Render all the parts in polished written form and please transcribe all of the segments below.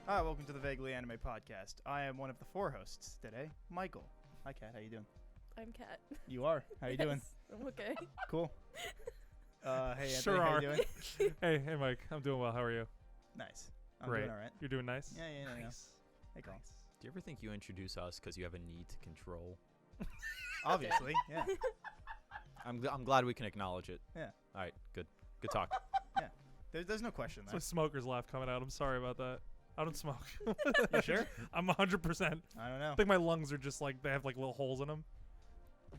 Hi, welcome to the Vaguely Anime Podcast. I am one of the 4 hosts today, Michael. Hi, Kat. How you doing? I'm Kat. You are? How you doing? I'm okay. Cool. Hey, Anthony, Sure how are. you doing? Hey, Mike. I'm doing well. How are you? Nice. I'm Great. doing all right. You're doing nice? Yeah. Nice. Hey, Colin. Do you ever think you introduce us because you have a need to control? Obviously, yeah. I'm glad we can acknowledge it. Yeah. All right, good talk. There's no question That's there. my smoker's laugh coming out. I'm sorry about that. I don't smoke. You sure? I'm 100%. I don't know. I think my lungs are just like, they have like little holes in them.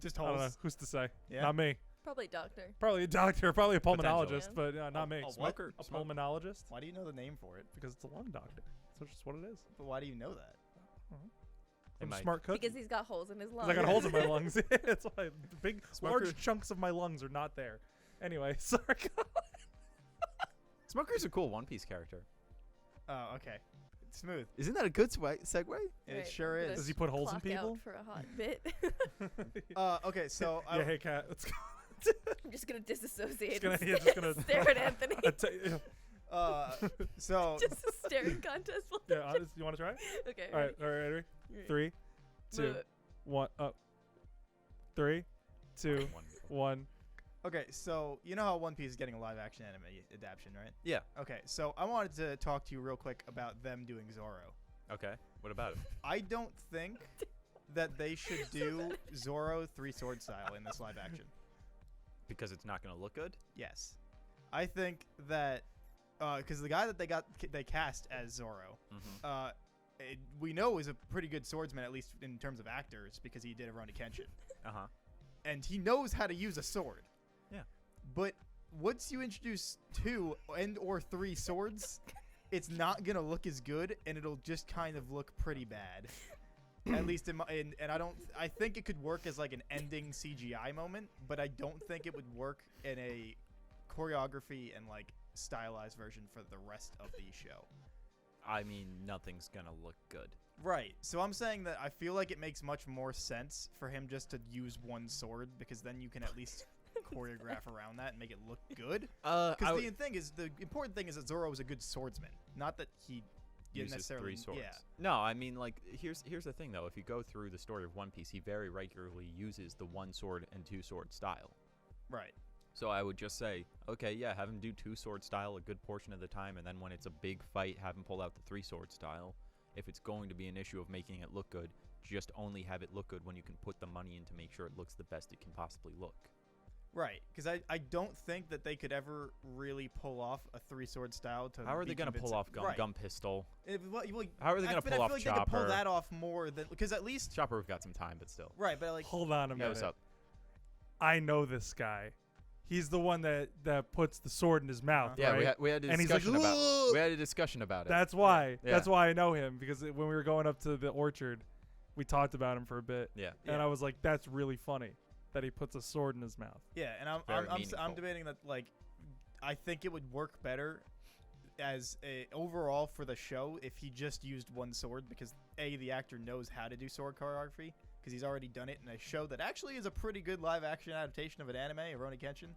Just I don't know. holes. Who's to say? Yeah. Not me. Probably doctor. Probably a doctor. Probably a Potential. pulmonologist, but not me. A Smoker. A pulmonologist? Why do you know the name for it? Because it's a lung doctor. That's just what it is. But why do you know that? Hey, I'm a Mike. smart cook. Because he's got holes in his lungs. I got holes in my lungs. That's why big, Smoker. large chunks of my lungs are not there. Anyway, sorry. Smoker's a cool One Piece character. Oh, okay. Smooth. Isn't that a good segue? It Right, sure I'm gonna is. Does he put holes in clock out people? for a hot bit. Okay, so Yeah, hey, Kat. Let's go. I'm just gonna disassociate. Just gonna- and just gonna- stare at Anthony. so Just a staring contest. Yeah, honest, you want to try? Okay. All right, ready? ready? 3, 2, 1, up. 3, 2, 1. okay, so you know how One Piece is getting a live action anime adaptation, right? Yeah. Okay, so I wanted to talk to you real quick about them doing Zoro. Okay. What about it? I don't think that they should do Zoro 3 sword style in this live action. Because it's not going to look good? Yes. I think that because the guy that they cast as Zoro, Mm-hmm. we know is a pretty good swordsman, at least in terms of actors, because he did Rurouni Kenshin. Uh-huh. And he knows how to use a sword. Yeah. But once you introduce 2 and or 3 swords, it's not gonna look as good, and it'll just kind of look pretty bad. At least and I think it could work as like an ending CGI moment, but I don't think it would work in a choreography and like stylized version for the rest of the show. I mean, nothing's going to look good. Right. So I'm saying that I feel like it makes much more sense for him just to use one sword, because then you can at least choreograph around that and make it look good. Because the important thing is that Zoro is a good swordsman, not that he uses necessarily 3 swords. Yeah. No, I mean, like, here's the thing, though. If you go through the story of One Piece, he very regularly uses the 1 sword and 2 sword style. Right. So I would just say, okay, yeah, have him do 2 sword style a good portion of the time, and then when it's a big fight, have him pull out the 3 sword style. If it's going to be an issue of making it look good, just only have it look good when you can put the money in to make sure it looks the best it can possibly look. Right. Because I don't think that they could ever really pull off a 3 sword style to. How are they going to pull off gun pistol? How are they gonna pull off like Chopper? They could pull that off more than, because at least. Chopper, we've got some time, but still. Right, but like. Hold on a Yeah, minute. what's up? I know this guy. He's the one that puts the sword in his mouth, Yeah, right? we had a And he's like, discussion about. "Ugh!" We had a discussion about it. That's why. Yeah. That's why I know him, because when we were going up to the orchard, we talked about him for a bit. Yeah. And I was like, that's really funny that he puts a sword in his mouth. Yeah, and Very I'm meaningful. debating that, like, I think it would work better as a overall for the show if he just used 1 sword, because the actor knows how to do sword choreography, because he's already done it in a show that actually is a pretty good live action adaptation of an anime, Rurouni Kenshin.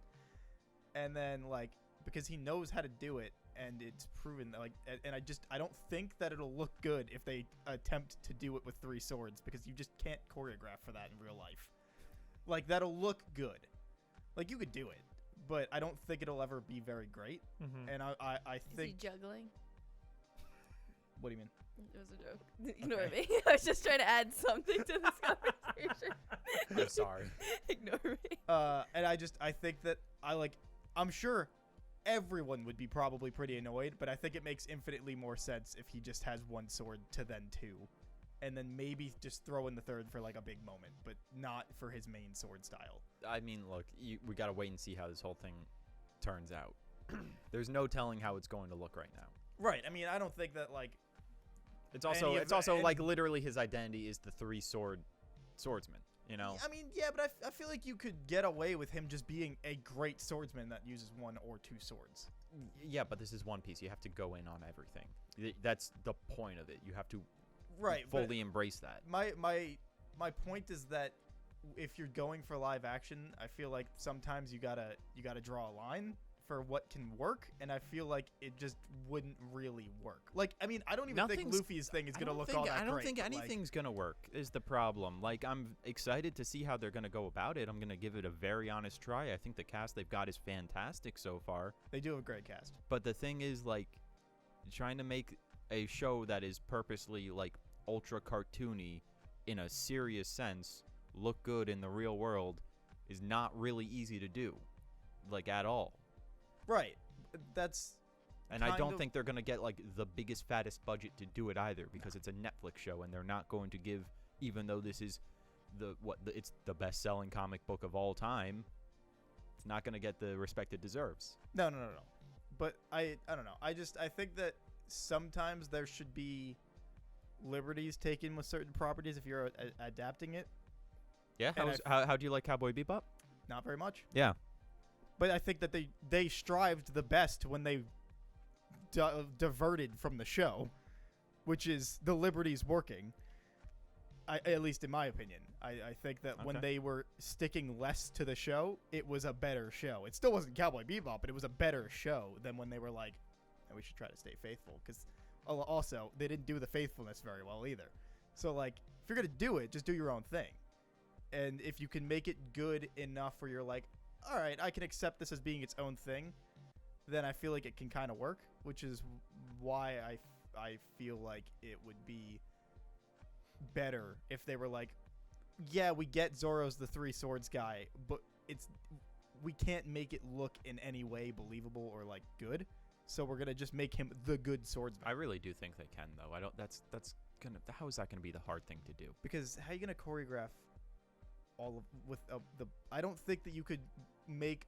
And then, like, because he knows how to do it, and it's proven that, like, and I don't think that it'll look good if they attempt to do it with 3 swords, because you just can't choreograph for that in real life. Like, that'll look good. Like, you could do it, but I don't think it'll ever be very great. Mm-hmm. And I Is he think. juggling? What do you mean? It was a joke. Ignore me. I was just trying to add something to this conversation. I'm sorry. Ignore me. And I think that I'm sure everyone would be probably pretty annoyed, but I think it makes infinitely more sense if he just has 1 sword to then 2. And then maybe just throw in the 3rd for like a big moment, but not for his main sword style. I mean, look, we got to wait and see how this whole thing turns out. There's no telling how it's going to look right now. Right. I mean, I don't think that, like, It's also any- like literally his identity is the 3 swordsman, you know? I mean, yeah, but I feel like you could get away with him just being a great swordsman that uses 1 or 2 swords. Yeah, but this is One Piece. You have to go in on everything. That's the point of it. You have to Right. but fully embrace that. my point is that if you're going for live action, I feel like sometimes you gotta draw a line for what can work, and I feel like it just wouldn't really work. Like, I mean, I don't even think Luffy's thing is gonna look all that great. I don't think but, like, anything's gonna work. Is the problem? Like, I'm excited to see how they're gonna go about it. I'm gonna give it a very honest try. I think the cast they've got is fantastic so far. they do have a great cast. But the thing is, like, trying to make a show that is purposely like ultra cartoony in a serious sense look good in the real world is not really easy to do, like, at all. Right. That's And I kind don't of- think they're going to get, like, the biggest, fattest budget to do it either, because it's a Netflix show, and they're not going to give, even though this is it's the best-selling comic book of all time, it's not going to get the respect it deserves. No. But I don't know. I think that sometimes there should be liberties taken with certain properties if you're adapting it. Yeah? And How do you like Cowboy Bebop? Not very much. Yeah. But I think that they strived the best when they diverted from the show, which is the liberties working. At least in my opinion, I think that when Okay. they were sticking less to the show, it was a better show. It still wasn't Cowboy Bebop, but it was a better show than when they were like, "Oh, we should try to stay faithful." Because also they didn't do the faithfulness very well either. So like, if you're gonna do it, just do your own thing. And if you can make it good enough where you're like, all right, I can accept this as being its own thing, then I feel like it can kind of work, which is why I feel like it would be better if they were like, yeah, we get Zoro's the three swords guy, but we can't make it look in any way believable or like good, so we're gonna just make him the good swordsman. I really do think they can, though. I don't. How is that gonna be the hard thing to do? Because how are you gonna choreograph all of with the? I don't think that you could make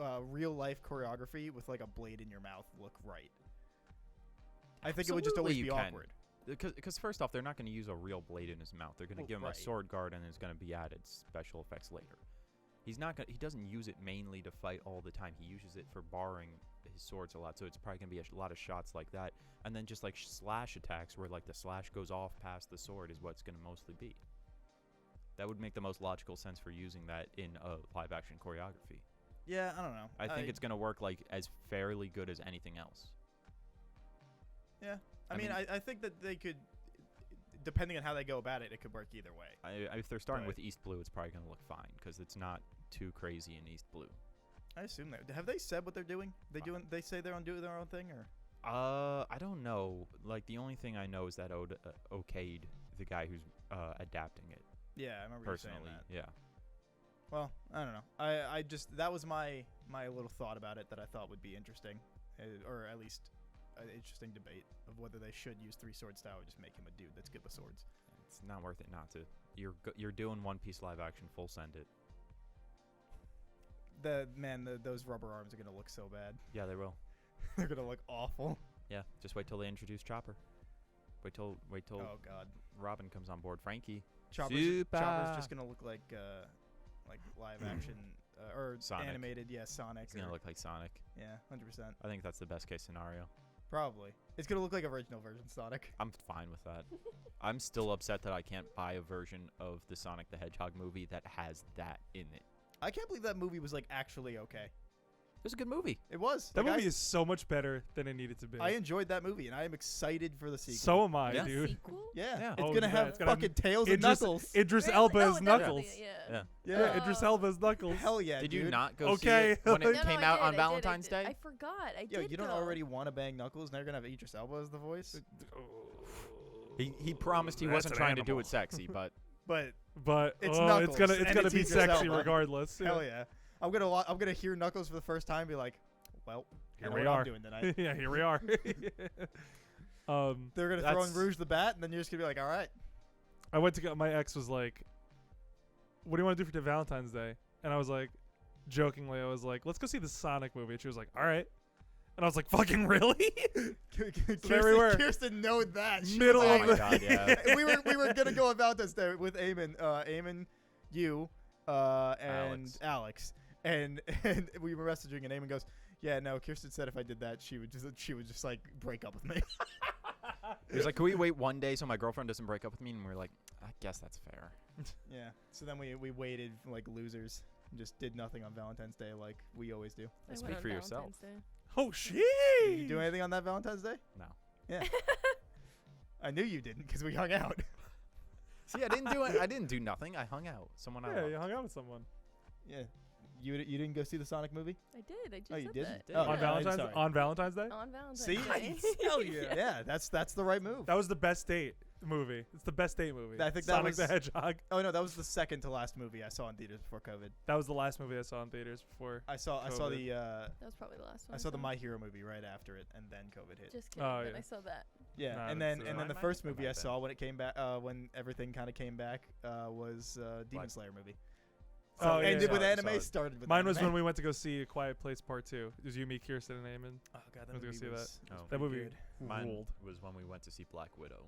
a real life choreography with like a blade in your mouth look right. I think it would just always Absolutely be you can. awkward. Because first off, they're not going to use a real blade in his mouth. They're going to Well, give him right. a sword guard, and there's going to be added special effects later. He's not. He doesn't use it mainly to fight all the time. He uses it for barring his swords a lot. So it's probably going to be a lot of shots like that, and then just like slash attacks where like the slash goes off past the sword is what's going to mostly be. That would make the most logical sense for using that in a live action choreography. Yeah, I don't know. I think it's going to work like as fairly good as anything else. Yeah, I I mean, mean- I think that they could, depending on how they go about it, it could work either way. If they're starting Right. with East Blue, it's probably going to look fine because it's not too crazy in East Blue. I assume they have they said what they're doing. They say they're doing their own thing, or I don't know. Like, the only thing I know is that okayed the guy who's adapting it yeah, I remember personally. you saying that. Yeah. Well, I don't know. I just that was my little thought about it that I thought would be interesting, or at least an interesting debate of whether they should use three sword style or just make him a dude that's good with swords. It's not worth it not to. You're doing One Piece live action. Full send it. Those rubber arms are gonna look so bad. Yeah, they will. They're gonna look awful. Yeah. Just wait till they introduce Chopper. Wait till Oh God, Robin comes on board. Frankie. Chopper's Super. just gonna look like live action or Sonic. animated. Yeah, Sonic. It's gonna look like Sonic. Yeah, 100%. I think that's the best case scenario. Probably. It's gonna look like original version Sonic. I'm fine with that. I'm still upset that I can't buy a version of the Sonic the Hedgehog movie that has that in it. I can't believe that movie was like actually okay. It was a good movie. It was. That Like, movie is so much better than it needed to be. I enjoyed that movie, and I am excited for the sequel. So am I, Yeah. dude. Sequel? yeah, Yeah. it's Oh, gonna yeah, have it's gonna have fucking Tails and Idris, Knuckles. Idris Really? Elba Oh, as definitely, Knuckles. Yeah. Yeah. Yeah, Idris Elba as Knuckles. Hell yeah, Did dude. you not go Okay. see it when it No, came I out did, on I did, Valentine's I did. Day? I forgot. I Yo, did you don't go. already want to bang Knuckles? Now you're gonna have Idris Elba as the voice. He promised he That's wasn't an trying to do animal. it sexy, but But But It's it's Knuckles, gonna and be it's Idris sexy Elba. regardless. Yeah. hell yeah, I'm gonna hear Knuckles for the first time, and be like, well, I Here know we what I'm are. doing tonight. Yeah, here we are. They're gonna throw in That's- Rouge the Bat, and then you're just gonna be like, all right. I went to go. My ex was like, "What do you want to do for Valentine's Day?" And I was like, jokingly, I was like, "Let's go see the Sonic movie." And she was like, "All right." And I was like, "Fucking really?" there we were. Kirsten knowed that. She Middle was of oh like- my god, yeah. we were gonna go on Valentine's Day with Eamon, you, and Alex, and we were messaging, and Eamon goes, "Yeah, no." Kirsten said if I did that, she would just like break up with me. He was like, "Can we wait one day so my girlfriend doesn't break up with me?" And we were like, "I guess that's fair." Yeah. So then we waited like losers. Just did nothing on Valentine's Day like we always do. I Speak went on for yourself. Valentine's Day. Oh shit! Did you do anything on that Valentine's Day? No. Yeah. I knew you didn't because we hung out. See, I didn't do nothing. I hung out. Someone I Yeah, loved. you hung out with someone. Yeah. You didn't go see the Sonic movie? I did. I just Oh, you said did? that. Did. Oh, On I'm Valentine's sorry. on Valentine's Day. On Valentine's See? Day. Hell yeah. Yeah, that's the right move. That was the best date movie. It's the best date movie. I think that Sonic was- the Hedgehog. Oh no, that was the second to last movie I saw in theaters before COVID. That was the last movie I saw in theaters before. I saw COVID. the That was probably the last one. I saw the My Hero movie right after it, and then COVID hit. Just kidding. Oh, Then yeah. I saw that. Yeah, No, I and didn't then see that. the Mine first might movie I have saw when it came back, when everything kind of came back, was Demon Black- Slayer movie. Oh, yeah, ended yeah. with Saw it, anime, saw it. started with Mine was anime. when we went to go see A Quiet Place Part 2. It was you, me, Kirsten, and Eamon. Oh god, that Went to go movie see that. was Oh. That pretty movie good. Mine ruled. was when we went to see Black Widow.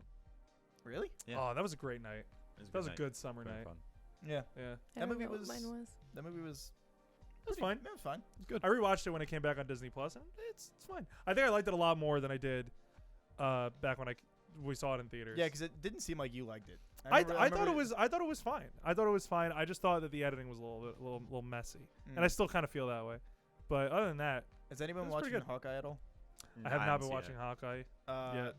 Really? Yeah. Oh, that was a great night. It That was a night. good summer Very night. fun. Yeah, Yeah, I That don't movie know what was- Mine was. that movie was. it was fine. It was fine. It was good. I rewatched it when it came back on Disney Plus, and it's fine. I think I liked it a lot more than I did back when we saw it in theaters. Yeah, because it didn't seem like you liked it. I remember- thought it remember- was I thought it was fine. I thought it was fine. I just thought that the editing was a little messy, and I Mm. still kind of feel that way. But other than that, Has anyone it was pretty watching good. Hawkeye at all? I have not haven't been seen watching it. Hawkeye. Yeah.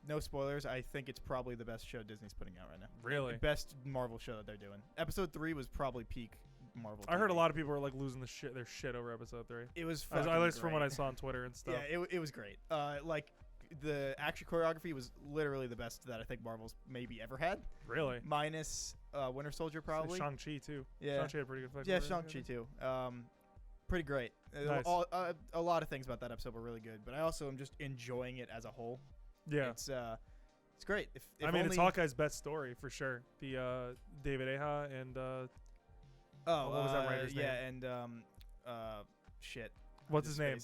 No spoilers. I think it's probably the best show Disney's putting out right now. Really, Best Marvel show that they're doing. Episode 3 was probably peak Marvel. I heard a TV. lot of people were like losing their shit over episode 3. It was. At fucking least from what I great. saw on Twitter and stuff. Yeah, it was great. Like the action choreography was literally the best that I think Marvel's maybe ever had, Really, minus Winter Soldier probably. Shang-Chi too. Yeah. Shang-Chi had a pretty good fight. Yeah, with it. Shang-Chi too. Pretty great. Nice. A lot of things about that episode were really good, but I also am just enjoying it as a whole. Yeah, It's great. If I mean, it's only- Hawkeye's best story for sure. The David Aja and Oh, what was that writer's yeah, name? and shit. what's his name?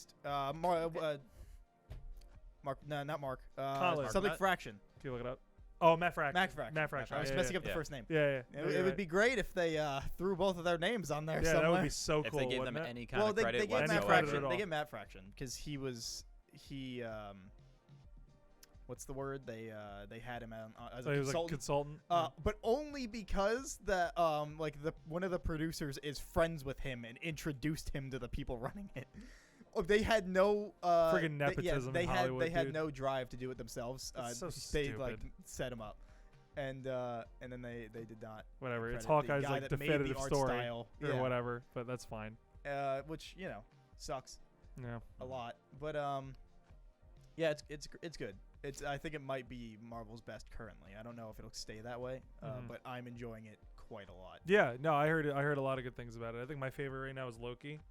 Mark. No, not Mark. Colin. Something Matt? Fraction. Can you look it up? Oh, Matt Fraction. Matt Fraction. Matt Fraction. I was yeah, messing yeah, up the yeah. first name. Yeah, yeah. It, No, it you're would right. be great if they threw both of their names on there Yeah, somewhere. that would be so If cool. they gave them wouldn't it? any kind Well, of they credit gave Matt whatsoever. whatsoever. Fraction. at They all. gave Matt Fraction because he what's the word? They had him as So a he was like a consultant. consultant. But only because that one of the producers is friends with him and introduced him to the people running it. Oh, they had no Friggin' they- nepotism They in had Hollywood, they had dude. no drive to do it themselves. It's so they stupid. like set him up, and then they did not. Whatever. It's credit the Hawkeye's guy like that made the definitive art story style. or Yeah. whatever, but that's fine. Which sucks Yeah. a lot, but yeah, it's good. I think it might be Marvel's best currently. I don't know if it'll stay that way, Mhm. but I'm enjoying it quite a lot. Yeah. No, I heard a lot of good things about it. I think my favorite right now is Loki.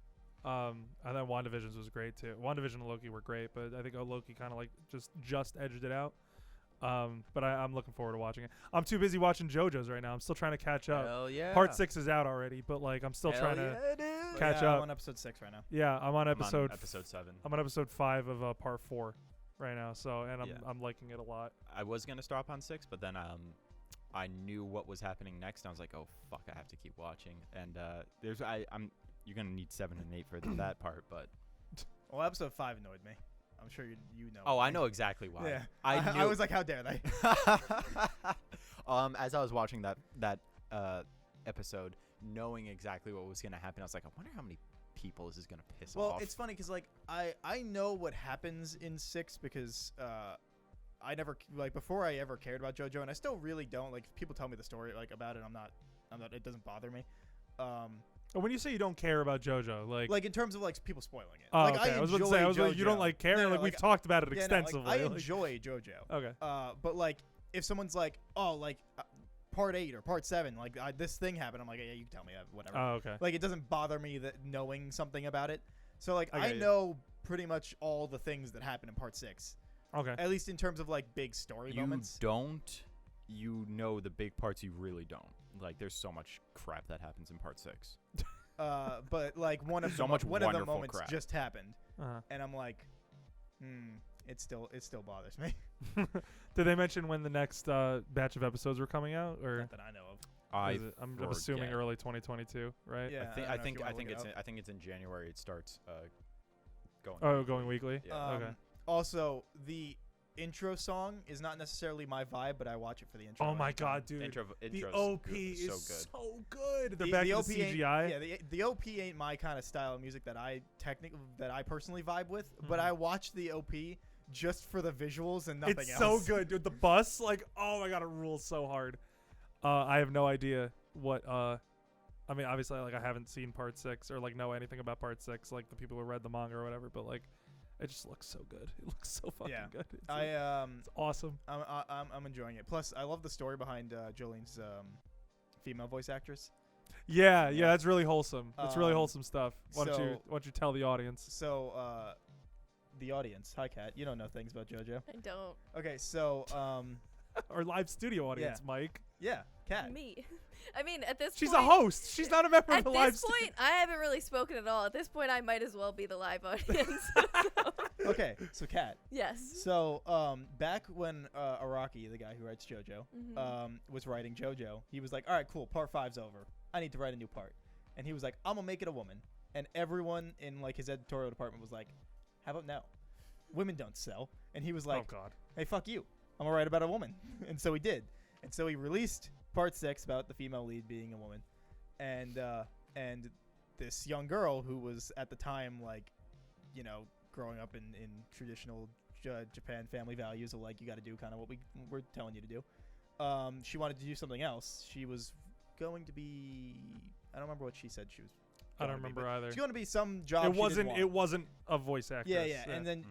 I thought WandaVision's was great too. WandaVision and Loki were great, but I think Loki kind of like just edged it out. But I'm looking forward to watching it. I'm too busy watching JoJo's right now. I'm still trying to catch up. Hell yeah. Part 6 is out already, but like I'm still Hell trying to. yeah, dude. But Catch yeah, up. I'm on episode 6 right now. Yeah, I'm on I'm on episode. episode 7. I'm on episode 5 of part 4 right now. So and Yeah. I'm liking it a lot. I was gonna stop on 6, but then I knew what was happening next. And I was like, oh fuck, I have to keep watching. And you're gonna need 7 and 8 for that part, but Well, episode 5 annoyed me. I'm sure you know. oh, I know exactly why. Yeah, I I knew. was like, how dare they? As I was watching that episode, knowing exactly what was gonna happen, I was like, I wonder how many people this is gonna piss Well, off. it's funny because like I know what happens in 6 because I never before I ever cared about JoJo, and I still really don't. Like, if people tell me the story like about it, I'm not. It doesn't bother me. But when you say you don't care about JoJo, like In terms of like people spoiling it. oh, Like, okay. I was about to say, you don't like care. No, like we've talked about it Yeah, no, extensively. I like- enjoy JoJo. okay. But like if someone's like, oh, like part 8 or part 7, like this thing happened, I'm like, yeah, you can tell me whatever. Oh, okay. Like, it doesn't bother me that knowing something about it. So like I I get you. know pretty much all the things that happen in part 6, Okay. at least in terms of like big story moments. You know the big parts you really don't. Like, there's so much crap that happens in part 6. But like one of So the much one of the wonderful moments crap. just happened, Uh-huh. and I'm like, it still bothers me. Did they mention when the next batch of episodes were coming out, or Not that I know of. I'm assuming forget. early 2022, right? Yeah, I think don't know if you wanna look it up. I think it's in January. It starts going. Oh, going weekly. Yeah. Okay. Also, the intro song is not necessarily my vibe, but I watch it for the intro. Oh my every time. god, dude. Intro, The intro's OP good, is so good. so good. They're back to the OP ain't- CGI. Yeah, the OP ain't my kind of style of music that I personally vibe with, but Mhm. I watch the OP just for the visuals and nothing It's else. so good, dude. The bus, like, oh my god, it rules so hard. I have no idea what. I mean, obviously, like, I haven't seen Part 6 or like know anything about Part 6, like the people who read the manga or whatever. But like, it just looks so good. It looks so fucking Yeah. good. It's, It's awesome. I'm enjoying it. Plus, I love the story behind Jolene's female voice actress. Yeah, Yeah. that's really wholesome. That's really Um, wholesome stuff. Why don't you tell the audience? So, the audience. Hi, Kat. You don't know things about JoJo. I don't. Okay, so Our live studio audience, Mike. yeah, Kat. Me. I mean, at this She's point. a host. She's not a member of At the live this studio. point, I haven't really spoken at all. At this point, I might as well be the live audience. So, Okay, so Kat. yes. So, back when Araki, the guy who writes JoJo, Mhm. was writing JoJo, he was like, "All right, cool. Part 5's over. I need to write a new part." And he was like, "I'm gonna make it a woman." And everyone in like his editorial department was like, "How about no? Women don't sell." And he was like, Oh god. "Hey, fuck you. I'm gonna write about a woman." And so he did. And so he released Part 6 about the female lead being a woman, and this young girl who was at the time like, you know, growing up in traditional Japan family values of like, you got to do kind of what we're telling you to do. She wanted to do something else. She was going to be, I don't remember what she said she was. I don't going to be, remember either. She's going to be some job. It she didn't wasn't. want. It wasn't a voice actress. Yeah. And then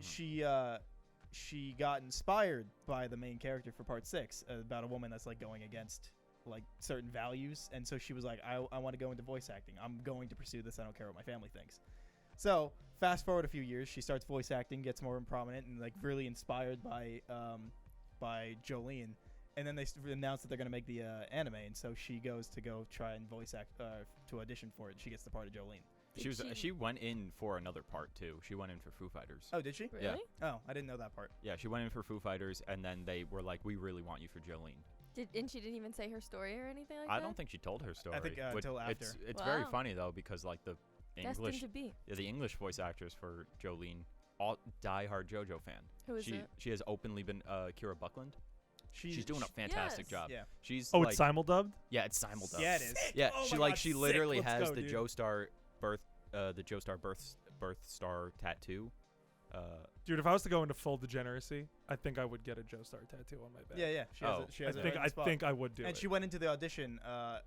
she got inspired by the main character for Part 6 about a woman that's like going against like certain values, and so she was like, I want to go into voice acting. I'm going to pursue this. I don't care what my family thinks. So fast forward a few years, she starts voice acting, gets more prominent, and like really inspired by Jolene. And then they announced that they're gonna make the anime, and so she goes to try and voice act to audition for it. And she gets the part of Jolene. She went in for another part too. She went in for Foo Fighters. Oh, did she? Really? Yeah. Oh, I didn't know that part. Yeah, she went in for Foo Fighters, and then they were like, "We really want you for Jolene." And she didn't even say her story or anything like that? I don't think she told her story. I think until after. It's very Wow. funny though, because like the Destined English to be. the English voice actress for Jolene, all diehard JoJo fan. Who is it? She has openly been Kira Buckland. She's doing a fantastic Yes. job. Yeah. She's Oh, like, it's simuldubbed. yeah, it's simuldubbed. Yeah, it is. Yeah, Oh she my like God, she sick. literally Let's has go, the dude. Joestar birth star tattoo. Dude, if I was to go into full degeneracy, I think I would get a Joestar tattoo on my back. Yeah. She has Oh. it. She I has it think right in I the spot. think I would do And it. she went into the audition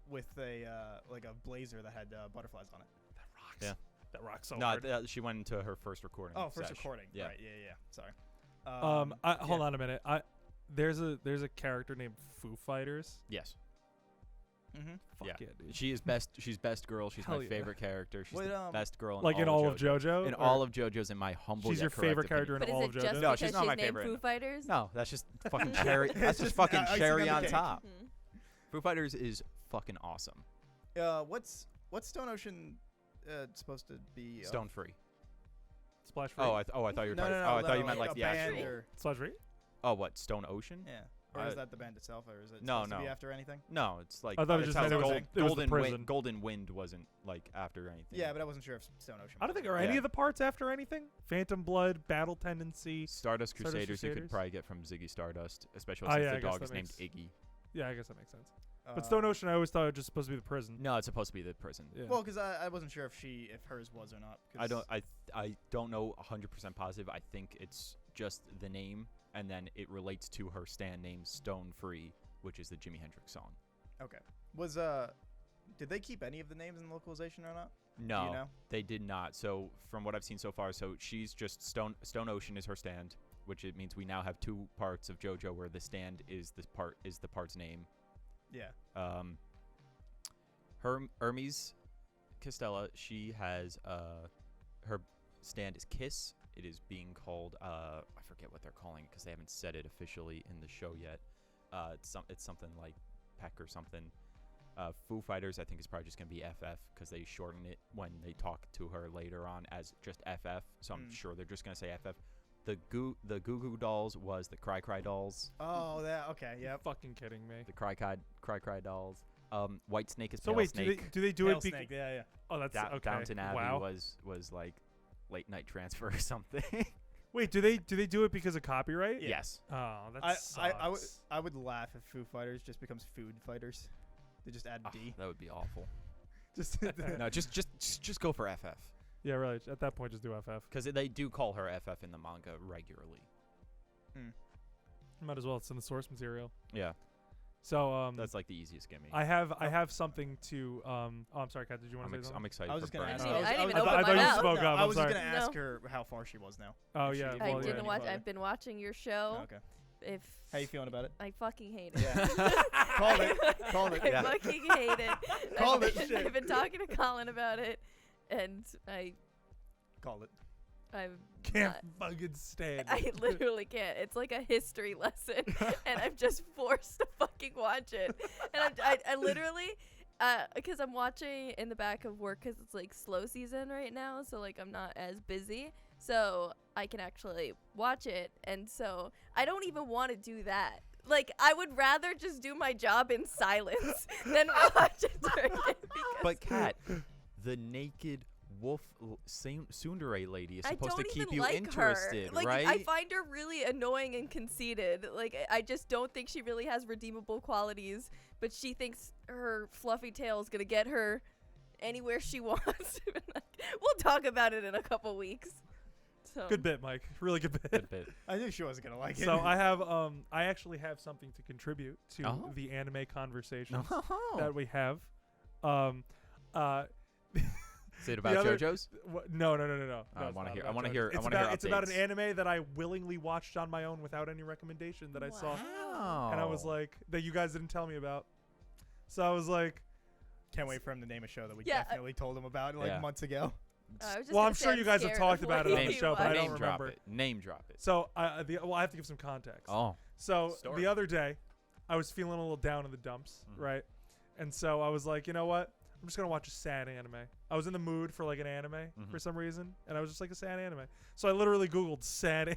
with a like a blazer that had butterflies on it. That rocks. Yeah. That rocks so no, hard. she went into her first recording. Oh, first sesh. recording. Yeah. Right. Yeah. Sorry. Hold on a minute. There's a character named Foo Fighters. Yes. Mm-hmm. Fuck Yeah. yeah, dude. She is best. She's best girl. She's Hell my yeah. favorite character. She's Wait, the best girl. Like in all of JoJo. JoJo. In or all of JoJo's, in my humble. she's yet your correct favorite character opinion. in But all is of it just JoJo. No, because she's not my named favorite. Foo Fighters? No, that's just fucking cherry. It's That's just just fucking icing cherry on on the cake. top. Hmm. Foo Fighters is fucking awesome. What's Stone Ocean supposed to be? Stone free. Splash Free. Oh, I thought you were No, talking. no, Oh, I no, thought you meant like like a the actual. band or Splash Free. Oh, what? Stone Ocean? yeah. Or is I- that the band itself, or is it No, supposed to be no. after anything? No, it's like. I thought it it's just how meant it it was, was it was the prison. Golden Wind wasn't like after anything. Yeah, but I wasn't sure if Stone Ocean. I don't was. think are any Yeah. of the parts after anything. Phantom Blood, Battle Tendency. Stardust Stardust Crusaders, you Crusaders? could probably get from Ziggy Stardust, especially Oh, since yeah, I the guess dog that is named makes- Iggy. Yeah, I guess that makes sense. But Stone Ocean, I always thought it was just supposed to be the prison. No, it's supposed to be the prison. Yeah. Well, because I wasn't sure if hers was or not. 'cause I don't know 100% positive. I think it's just the name, and then it relates to her stand name Stone Free, which is the Jimi Hendrix song. Okay. Did they keep any of the names in the localization or not? No, Do you know? they did not. So from what I've seen so far, so she's just Stone Ocean is her stand, which it means we now have two parts of JoJo where the stand is the part's name. Yeah. Hermes Costella, she has her stand is Kiss. It is being called I forget what they're calling it because they haven't said it officially in the show yet. It's something like Peck or something. Foo Fighters, I think, is probably just gonna be FF because they shorten it when they talk to her later on as just FF. So I'm sure they're just gonna say FF. The Goo Goo Dolls was the Cry Cry Dolls. Oh, that. Okay. You're Yep. fucking kidding me. The Cry Cry Dolls. White Snake is So Pale wait, Snake. do they do Pale it? Snake. Yeah. Oh, that's okay. Downton Abbey Wow. was like late night transfer or something. Wait, do they do it because of copyright? Yeah. Yes. Oh, that I sucks. would laugh if Foo Fighters just becomes Food Fighters. They just add Ah, D. that would be awful. Just No, just go for FF. Yeah, really. At that point, just do FF. Because they do call her FF in the manga regularly. Might as well. It's in the source material. Yeah, So that's like the easiest gimme. I have something to oh, I'm sorry, Kat. Did you want to say something? I'm excited I was for just gonna Brandon. ask. I didn't even I open thought my you mouth. spoke up. I I'm was sorry. just gonna ask No. her how far she was now. Oh If she yeah. even I well, didn't yeah. watch. Father. I've been watching your show. Oh, okay. If How you feeling about it? I fucking hate it. Yeah. Called it. Called it. I Yeah. fucking hate it. Called I've it, been, shit. I've been talking to Colin about it, and Called it. I'm Can't not- fucking stand. I it. literally can't. It's like a history lesson, and I'm just forced to fucking watch it. And I literally, because I'm watching in the back of work because it's like slow season right now, so like I'm not as busy, so I can actually watch it. And so I don't even want to do that. Like I would rather just do my job in silence than watch it during it. Because But Kat, the naked wolf tsundere lady is I supposed don't to keep even you like interested, her. Like, right? I find her really annoying and conceited. Like, I just don't think she really has redeemable qualities. But she thinks her fluffy tail is gonna get her anywhere she wants. We'll talk about it in a couple weeks. So. Good bit, Mike. Really good bit. Good bit. I knew she wasn't gonna like it. So I actually have something to contribute to Oh. the anime conversation Oh. that we have. Is it about other- JoJo's? No. I it's wanna not hear- about I wanna JoJo's. hear- I It's wanna hear about it's about an updates. anime that I willingly watched on my own without any recommendation that I saw, and I was like that you guys didn't tell me about. So I was like, Can't wait for him to name a show that we Yeah, definitely told him about like Yeah. months ago. I was just well, gonna I'm say sure you guys have scared talked of about what it on the you show, but I watch. don't Name drop remember. it. Name drop it. So I have to give some context. Oh. So Story. the other day, I was feeling a little down in the dumps, Mhm. right? And so I was like, you know what? I'm just gonna watch a sad anime. I was in the mood for like an anime for Mhm. some reason, and I was just like a sad anime. So I literally Googled sad.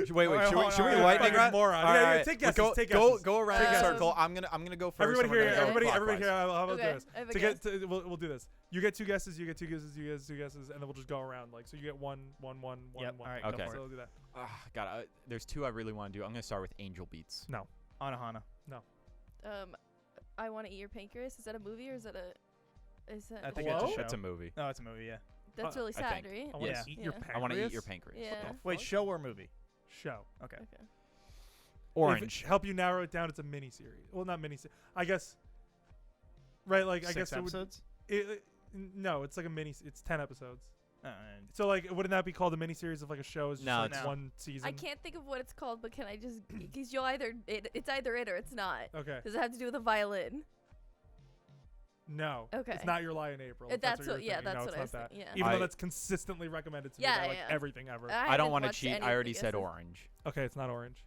Wait, Alright, should hold we on, should we alright, lightning fucking round? moron. All Yeah, right, yeah, take guesses. Go, take go, guesses. go around Take in a guesses. circle. I'm gonna go first. Everybody and we're here, gonna go everybody here. clockwise. How about Okay, this? I have a To guess. get to, we'll do this. You get two guesses. You get two guesses. You get two guesses, and then we'll just go around. Like so, you get one. Yep, alright, go Okay. for So it. we'll do that. God, there's two I really want to do. I'm gonna start with Angel Beats. Anohana. I want to eat your pancreas. Is that a movie or is that a? Is that? I think Hello? it's a show. That's a movie. No, it's a movie. Yeah. That's really I sad, think. right? I want to Yeah. eat your Yeah. pancreas. I want to eat your pancreas. Yeah. Wait, show or movie? Show. Okay. Okay. Orange. Help you narrow it down. It's a mini series. Well, not mini series. I guess. Right, like I Six guess it would. episodes. No, it's like a mini. It's 10 episodes. And So like, wouldn't that be called a mini series of like a show? Is just No, like it's- one season. I can't think of what it's called, but can I just? Because you'll it's either it or it's not. Okay. Does it have to do with a violin? No. Okay. It's not Your Lie in April. if That's what. what. you're Yeah, thinking. that's No, what it's I was not that. thinking. Yeah. Even though I- that's consistently recommended to me Yeah, by like yeah. everything ever. I haven't don't want to watched cheat. any I of already the said guesses. orange. Okay, it's not orange.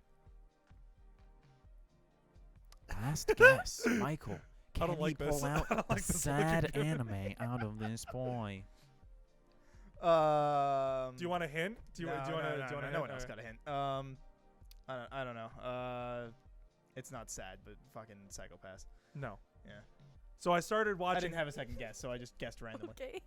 Last guess, Michael. I don't like this. I don't like this looking good. anime out of this boy? Do you want a hint? Do you no, want? Do you want no, to? no, Do you want no, a no hint? one else got a hint. I don't know. It's not sad, but fucking Psychopath. No. Yeah. So I started I watching. didn't have a second guess, so I just guessed randomly. Okay.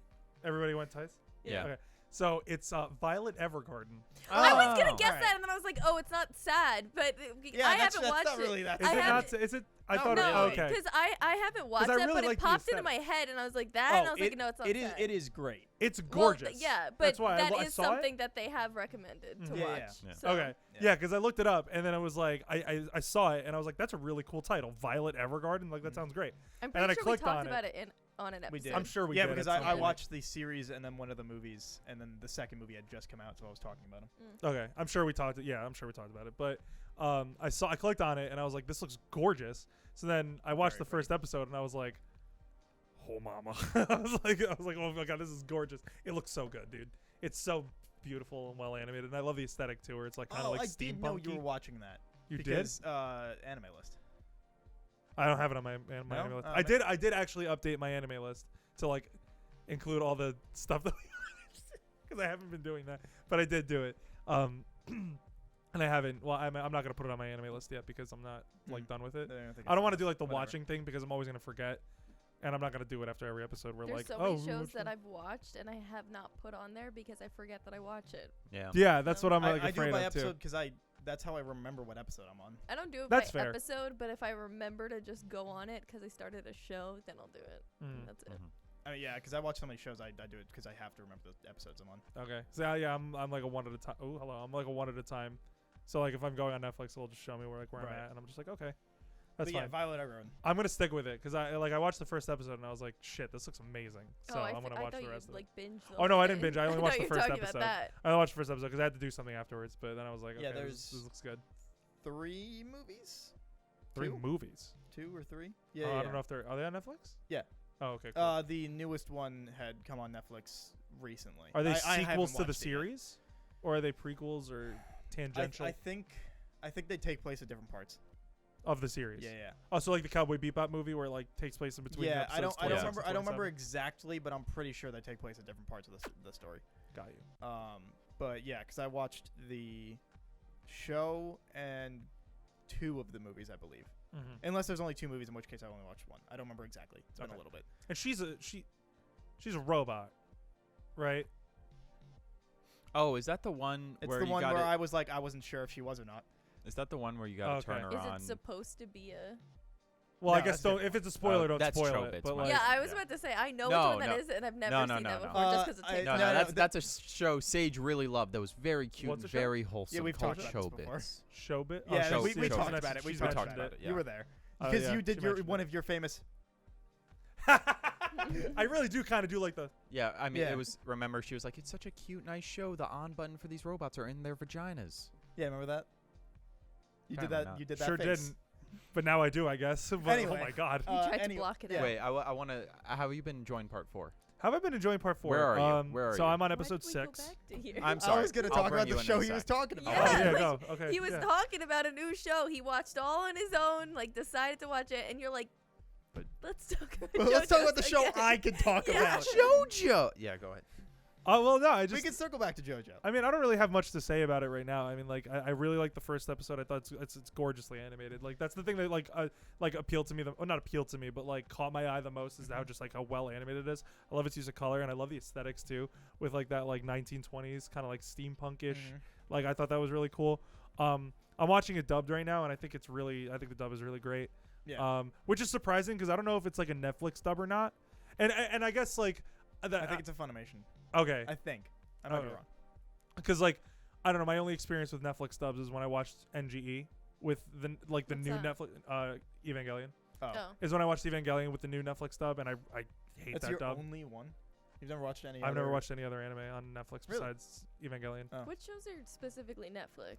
Everybody went Tice? Yeah. Okay. So it's Violet Evergarden. I was gonna Oh, guess alright. that, and then I was like, "Oh, it's not sad," but Yeah, I that's haven't watched not it. really that Is I it sad. haven't- not? Is it? I No, thought. No, Okay. because I haven't watched I that, really but like it the popped into aesthetic. my head, and I was like, "That," and I was like, "No, it's not It is. sad." It is great. It's Well, gorgeous. yeah, but That's why that I is saw something it. that they have recommended to Mhm. Yeah, watch. yeah. Yeah. So. Okay. Yeah, because I looked it up and then I was like, I saw it and I was like, that's a really cool title, Violet Evergarden. Like that Mhm. sounds great. I'm then I pretty sure we clicked talked on it. about it on an episode. We did. I'm sure we yeah, did because at some I point. watched the series and then one of the movies, and then the second movie had just come out, so I was talking about them. Okay, I'm sure we talked. Yeah, I'm sure we talked about it. But I clicked on it and I was like, this looks gorgeous. So then I watched Very the first episode and I was like, oh mama. I was like, oh my god, this is gorgeous. It looks so good, dude. It's so beautiful and well animated, and I love the aesthetic too, where it's like kind of like I didn't know you were steampunky. watching that. You did? because, Anime list. I don't have it on my No? anime list. Oh, I did actually update my anime list to like include all the stuff that because I haven't been doing that, but I did do it. And I haven't. Well, I'm not gonna put it on my anime list yet because I'm not like Mhm. done with it. I don't, think I don't it's- want to do like the whatever. watching thing because I'm always gonna forget. And I'm not gonna do it after every episode. We're There's like, so oh, many shows that I've watched and I have not put on there because I forget that I watch it. Yeah. yeah, that's what I'm like I do afraid it by of too. episode because that's how I remember what episode I'm on. I don't do it That's by fair. episode, but if I remember to just go on it because I started a show, then I'll do it. Mm. That's it. Mhm. I mean, yeah, because I watch so many shows, I do it because I have to remember the episodes I'm on. Okay. So yeah, I'm like a one at a time. Oh, hello. I'm like a one at a time. So like if I'm going on Netflix, it'll just show me where I'm Right. at, and I'm just like, okay, that's But yeah, fine. Violet Evergarden. I'm gonna stick with it because I watched the first episode and I was like, shit, this looks amazing. So I'm gonna watch thought the you rest of it. like binge. Oh, no, I didn't binge. I only thought watched the you were first talking episode. About that. I only watched the first episode because I had to do something afterwards. But then I was like, okay, Yeah, this there's looks good. 3 movies? 3 2? movies. 2 or 3? Yeah, Oh, yeah. I don't know if are they on Netflix? Yeah. Oh, okay. Cool. The newest one had come on Netflix recently. Are they I haven't sequels to the watched it yet. series, or are they prequels or tangential I think they take place at different parts. of the series? Yeah, yeah. Oh, so like the Cowboy Bebop movie where it like takes place in between. Yeah, I don't episodes 26 remember. and I don't remember 27? exactly, but I'm pretty sure they take place at different parts of the story. Got you. But yeah, because I watched the show and 2 of the movies, I believe. Mm-hmm. Unless there's only 2 movies, in which case I only watched 1. I don't remember exactly. It's been Okay. a little bit. And she's a robot, right? Oh, is that the one It's where the you one got where it? I was like, I wasn't sure if she was or not. Is that the one where you got to Okay. turn her Is on? it supposed to be a? Well, I No, guess that's don't. different. If it's a spoiler, don't that's spoil Chobits, it. But my like, Yeah, I was yeah. about to say I know No, which one no. that is, and I've never No, seen no, that no. before just because it's I- no, TikTok. no, no, that's a show Sage really loved. That was very cute What's and the show? very wholesome. we've called talked about this before. Showbits. Showbit. Yeah, Show- we Show- talked Show- about it. We she's talked mentioned about it. yeah. You were there Oh, because yeah, you did she your mentioned one it. of your famous. I really do kind of do like the. Yeah, I mean, Yeah. it was. Remember, she was like, "It's such a cute, nice show. The on button for these robots are in their vaginas." Yeah, remember that? You did Apparently that. not. You did that. Sure face. didn't. But now I do, I guess. But, Anyway, oh my god. You tried to anyway, block it yeah. out. Wait, I want to. How have you been enjoying part 4? Have I been enjoying part 4? Where are you? Where are so you? I'm on Why episode did we go 6. back to here? I'm I sorry. was going to I'll talk bring about you the in show a he was sec. talking about. Yeah, Oh, yeah, like, go. Okay. He was yeah. talking about a new show. He watched all on his own, like decided to watch it, and you're like, But- let's talk about But let's talk JoJo's about the show again. I can talk Yeah. about. JoJo. Yeah, go ahead. Oh well, no, I We just. can circle back to JoJo. I mean, I don't really have much to say about it right now. I mean, like, I really like the first episode. I thought it's gorgeously animated. Like, that's the thing that like appealed to me. Not appealed to me, but like caught my eye the most is how just like how well animated it is. I love its use of color, and I love the aesthetics too, with like that like 1920s kind of like steampunkish. Mhm. Like, I thought that was really cool. I'm watching it dubbed right now, and I think the dub is really great. Yeah. Which is surprising because I don't know if it's like a Netflix dub or not. And I guess like I think it's a Funimation. okay. I think. I might be Okay. wrong. Because like I don't know, my only experience with Netflix dubs is when I watched NGE with the What's new that? Netflix Evangelion Oh. Oh. is when I watched Evangelion with the new Netflix dub, and I hate That's that your dub. only one? You've never watched any I've never other- watched any other anime on Netflix Really? besides Evangelion. Oh. What shows are specifically Netflix?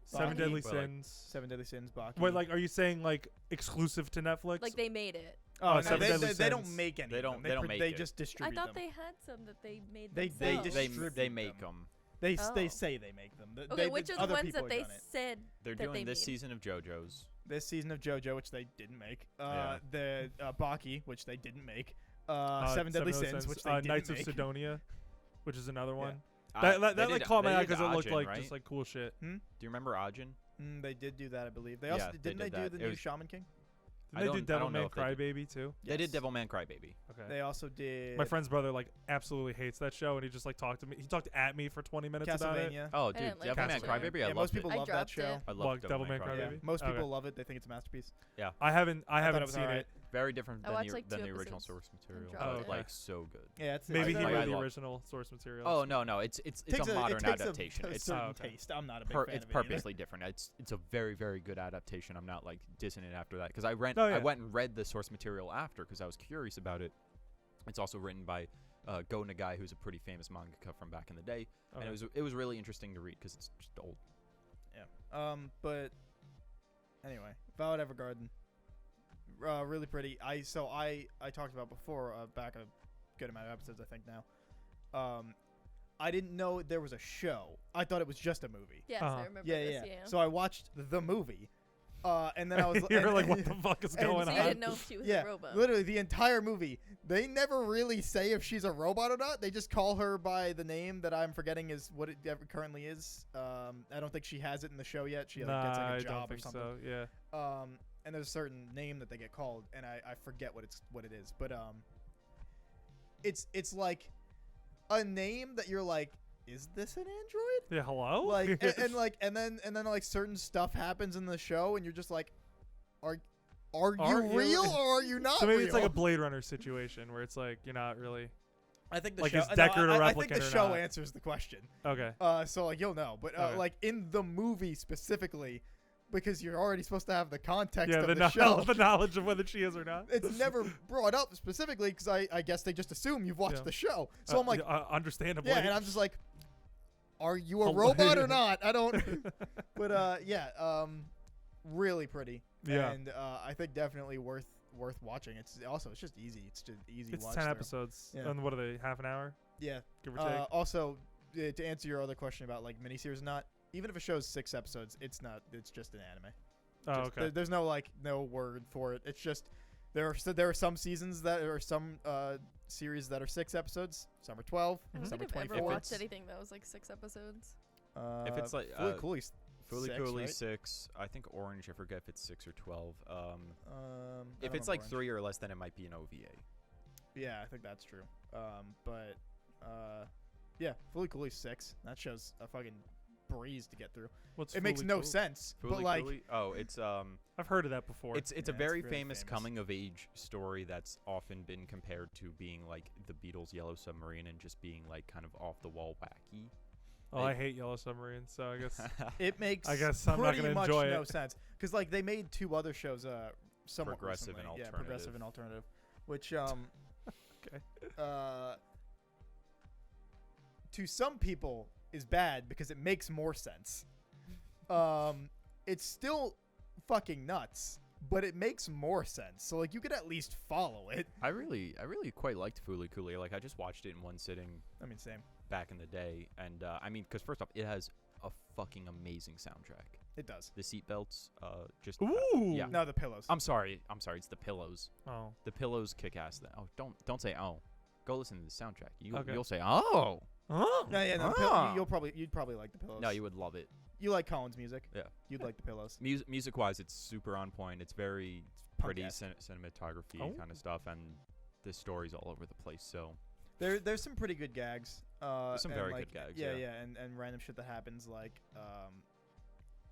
Seven Baki? Deadly Well, like, Sins. 7 Deadly Sins, Baki. Wait, like, are you saying like exclusive to Netflix? Like they made it. Oh, no, Seven they, Deadly they don't Sins. make any. They of don't- them. they don't make They it. just I distribute thought them. they had some that they made They themselves. distribute They make them. them. They Oh. say they make them. Okay, which are the other ones people that they have done it. said They're that doing they this made? season of JoJo's. This season of JoJo, which they didn't make. Yeah. The Baki, which they didn't make. Uh, Seven Deadly Sins, which they didn't Knights make. of Sidonia, which is another one. They That like did- caught my they eye did because it looked Ajin, like right? just like cool shit. Do you remember Ajin? They did do that, I believe. They Yeah, also they didn't they did do that. the It new was- Shaman King? I Did they do don't know Devilman if they did. Crybaby too? They did Yes. Devilman Crybaby. Okay. They also did My friend's brother like absolutely hates that show, and he just like talked to me. He talked at me for 20 minutes about it. Castlevania. Oh, I dude, didn't like Devilman Castlevania. Crybaby. Yeah, I most loved people it. I love that dropped show. it. I Well, love Devilman Yeah, Crybaby? most Okay. people love it. They think it's a masterpiece. I haven't thought it seen was alright. it. Very different I than watched, the, like, than 2 the original episodes source material. dropped Oh, it. okay. Like so good. Yeah, it's Maybe he like, read I the love- original source material. Oh no, it's takes a modern it takes adaptation. A It's certain Oh, okay. taste. I'm not a big fan it's of it either. purposely different. It's a very good adaptation. I'm not like dissing it after that because I Oh, yeah. I went and read the source material after because I was curious about it. It's also written by Go Nagai, who's a pretty famous mangaka from back in the day, Okay. and it was really interesting to read because it's just old. Yeah. But anyway, Violet Evergarden. Really pretty. I talked about before back a good amount of episodes I think now. I didn't know there was a show. I thought it was just a movie. Yes, Uh-huh. I remember Yeah, this. yeah. Yeah. So I watched the movie, and then I was You're and- like, what the fuck is and- going so on? you didn't know if she was yeah, a robot. literally the entire movie. They never really say if she's a robot or not. They just call her by the name that I'm forgetting is what it currently is. I don't think she has it in the show yet. She like, gets like Nah, a I job don't or think something. so. Yeah. and there's a certain name that they get called, and I forget what it is, but it's like a name that you're like, is this an android? Yeah, hello. Like and then like certain stuff happens in the show, and you're just like, are you real or are you not? So maybe real? it's like a Blade Runner situation where it's like you're not really. I think the like, show. is Deckard a I think replicant the or show not? answers the question. Okay. So like you'll know, but Okay. like in the movie specifically, because you're already supposed to have the context Yeah, of the, the show. the knowledge of whether she is or not. It's never brought up specifically because I guess they just assume you've watched Yeah. the show. So I'm like, understandably. yeah, and I'm just like, are you a Hello. robot or not? I don't. But really pretty. Yeah. And I think definitely worth watching. It's just easy. It's just easy. It's watch 10 through. episodes. Yeah. And what are they? Half an hour, Yeah. give or take. Also, to answer your other question about like miniseries, or not, even if a show's 6 episodes, it's not. It's just an anime. Oh, Just- okay. There's no word for it. It's just there are some seasons that or some series that are 6 episodes. Some are 12. I don't Some think are I've 24. ever If watched it's- anything that was like 6 episodes. If it's like Fooly Cooley's Fooly 6, Cooley right? 6, I think Orange. I forget if it's 6 or 12. I If don't it's know like Orange. 3 or less, then it might be an OVA. Yeah, I think that's true. Yeah, Fooly Cooley's 6. That show's a fucking breeze to get through. What's It makes Fooly no Cooley? sense, but Fooly like Cooley? Oh, it's I've heard of that before. it's Yeah, a it's very really famous famous. coming of age story that's often been compared to being like the Beatles' Yellow Submarine and just being like kind of off the wall wacky. Oh, I hate Yellow Submarine, so I guess. it makes I guess I'm not pretty gonna much enjoy no it. sense because like they made 2 other shows somewhat Progressive recently. and Yeah, progressive alternative. and alternative, which Okay. to some people is bad because it makes more sense. It's still fucking nuts, but it makes more sense. So like you could at least follow it. I really quite liked Fooly Cooley. Like I just watched it in one sitting I mean, same. back in the day, and I mean, because first off, it has a fucking amazing soundtrack. It does. The seatbelts, just Ooh. yeah. No, the pillows. I'm sorry. It's the pillows. Oh. The pillows kick ass. Oh, don't say oh. Go listen to the soundtrack. Okay. You'll say oh. Oh. No, yeah, no, Ah. you'd probably like the pillows. No, you would love it. You like Colin's music. Yeah. You'd like the pillows. Music wise, it's super on point. It's very pretty Punk-esque. cinematography Oh. kind of stuff, and the story's all over the place. So There's some pretty good gags. There's some and, very like, good gags, Yeah, yeah. and random shit that happens like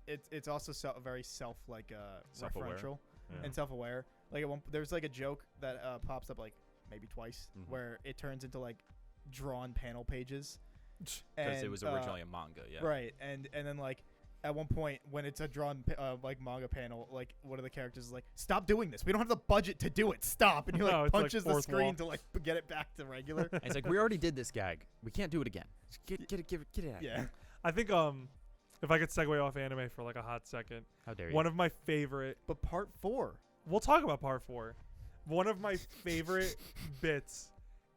it's also very Self-aware. referential Yeah. and self-aware. Like there's like a joke that pops up like maybe twice Mhm. where it turns into like drawn panel pages. because it And, was originally a manga, yeah. right, and then like at one point when it's a drawn like manga panel, like one of the characters is like, "Stop doing this. We don't have the budget to do it. Stop!" And he like No, it's like punches the fourth screen wall. to like get it back to regular. And it's like we already did this gag. We can't do it again. Just get it out. Yeah. I think if I could segue off anime for like a hot second, How dare you? one of my favorite. But part 4. We'll talk about part 4. One of my favorite bits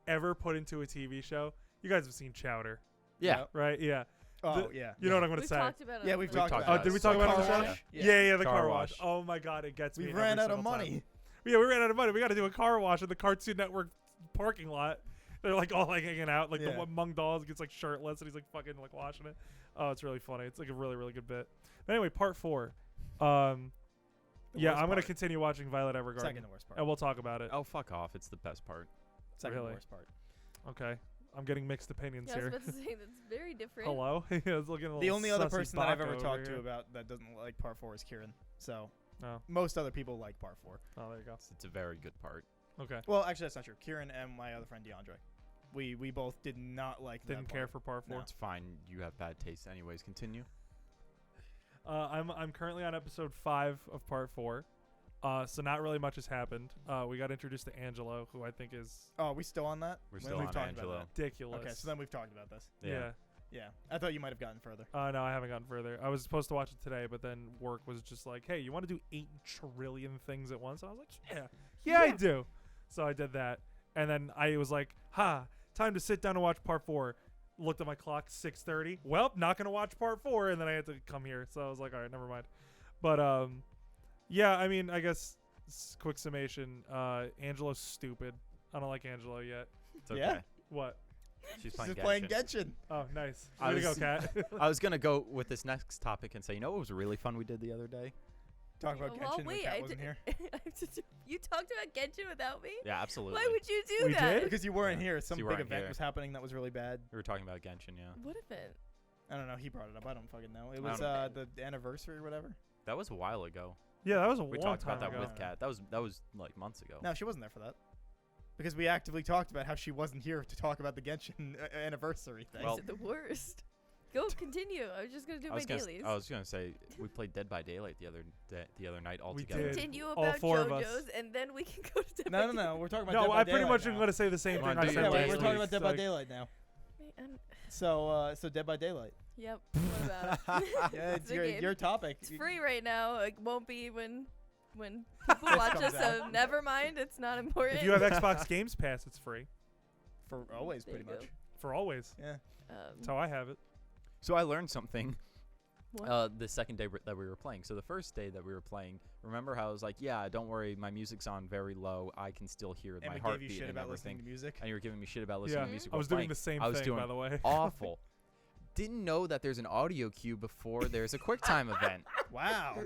ever put into a TV show. You guys have seen Chowder, yeah. Yep. right? Yeah. Oh, The- yeah. You know what I'm gonna We've say? talked about it. Yeah, on we've the talked podcast. about Oh, did we it. talk about it on the Car show? wash? Yeah, the Car car wash. wash. Oh my god, it gets me. We every ran out of single time. money. Yeah, we ran out of money. We got to do a car wash in the Cartoon Network parking lot. They're like all like hanging out. Like the Yeah. one Mung Dolls gets like shirtless and he's like fucking like washing it. Oh, it's really funny. It's like a really really good bit. But anyway, part 4. The Yeah, worst I'm gonna part. continue watching Violet Evergarden, Second to worst part. and we'll talk about it. Oh, fuck off. It's the best part. Second really? to worst part. Okay, I'm getting mixed opinions Yeah, I was here. about to say that's very different. Hello. I was looking a The little only other sussy person that I've baka ever over talked to here. about that doesn't like part 4 is Kieran. So Oh, most other people like part 4. oh, there you go. It's a very good part. Okay. Well, actually, that's not true. Kieran and my other friend DeAndre. We both did not like that Didn't care part. for part 4. No. It's fine. You have bad taste, anyways. Continue. I'm currently on episode 5 of part 4. So not really much has happened. We got introduced to Angelo, who I think is Oh, are we still on that? We're When still we've on talked about Angelo. ridiculous. that. Okay, so then we've talked about this. yeah. Yeah, I thought you might have gotten further. No, I haven't gotten further. I was supposed to watch it today, but then work was just like, hey, you want to do 8 trillion things at once? And I was like, yeah, I do. So I did that. And then I was like, time to sit down and watch part 4. Looked at my clock, 6:30. Well, not going to watch part 4. And then I had to come here. So I was like, all right, never mind. But, yeah, I mean, I guess quick summation. Angelo's stupid. I don't like Angelo yet. It's okay. Yeah? What? She's She's playing just playing Genshin. Genshin. Oh, nice. I Way to go, was- Kat. I was gonna go with this next topic and say, you know what was really fun we did the other day? Talk about Well, Genshin when wait, Kat I wasn't did- here. You talked about Genshin without me? Yeah, absolutely. Why would you do We that? did? Because you weren't Yeah. here. Some you big weren't event here. was happening that was really bad. We were talking about Genshin, yeah. What event? I don't know. He brought it up. I don't fucking know. It I was don't the anniversary or whatever. That was a while ago. Yeah, that was a We long talked time about that ago. with Kat. That was like months ago. No, she wasn't there for that. Because we actively talked about how she wasn't here to talk about the Genshin anniversary thing. Well- Is it the worst? Go continue. I was just gonna do I my was gonna, dailies. I was gonna say we played Dead by Daylight the other night all We together. did. Continue All about four of us. JoJo's, and then we can go to no. We're talking about No, Dead by I pretty Daylight much am now. going to say the same Come thing on, I do said your Yeah, last we're week. talking about Dead by Like, Daylight now. Man, So Dead by Daylight. yep. What about it? Yeah, it's the your game. topic. It's free right now. It won't be when people watch comes us. So out. never mind. It's not important. If you have Xbox Games Pass, it's free For always, There pretty you much. for always. Yeah. That's how I have it. So I learned something What? the second day that we were playing. So the first day that we were playing, remember how I was like, yeah, don't worry, my music's on very low. I can still hear And my we gave heartbeat you shit and about everything. listening to music. And you were giving me shit about listening Yeah, to music. I while was doing playing. the same I was thing, doing by the way. awful. Didn't know that there's an audio cue before there's a QuickTime event. Wow.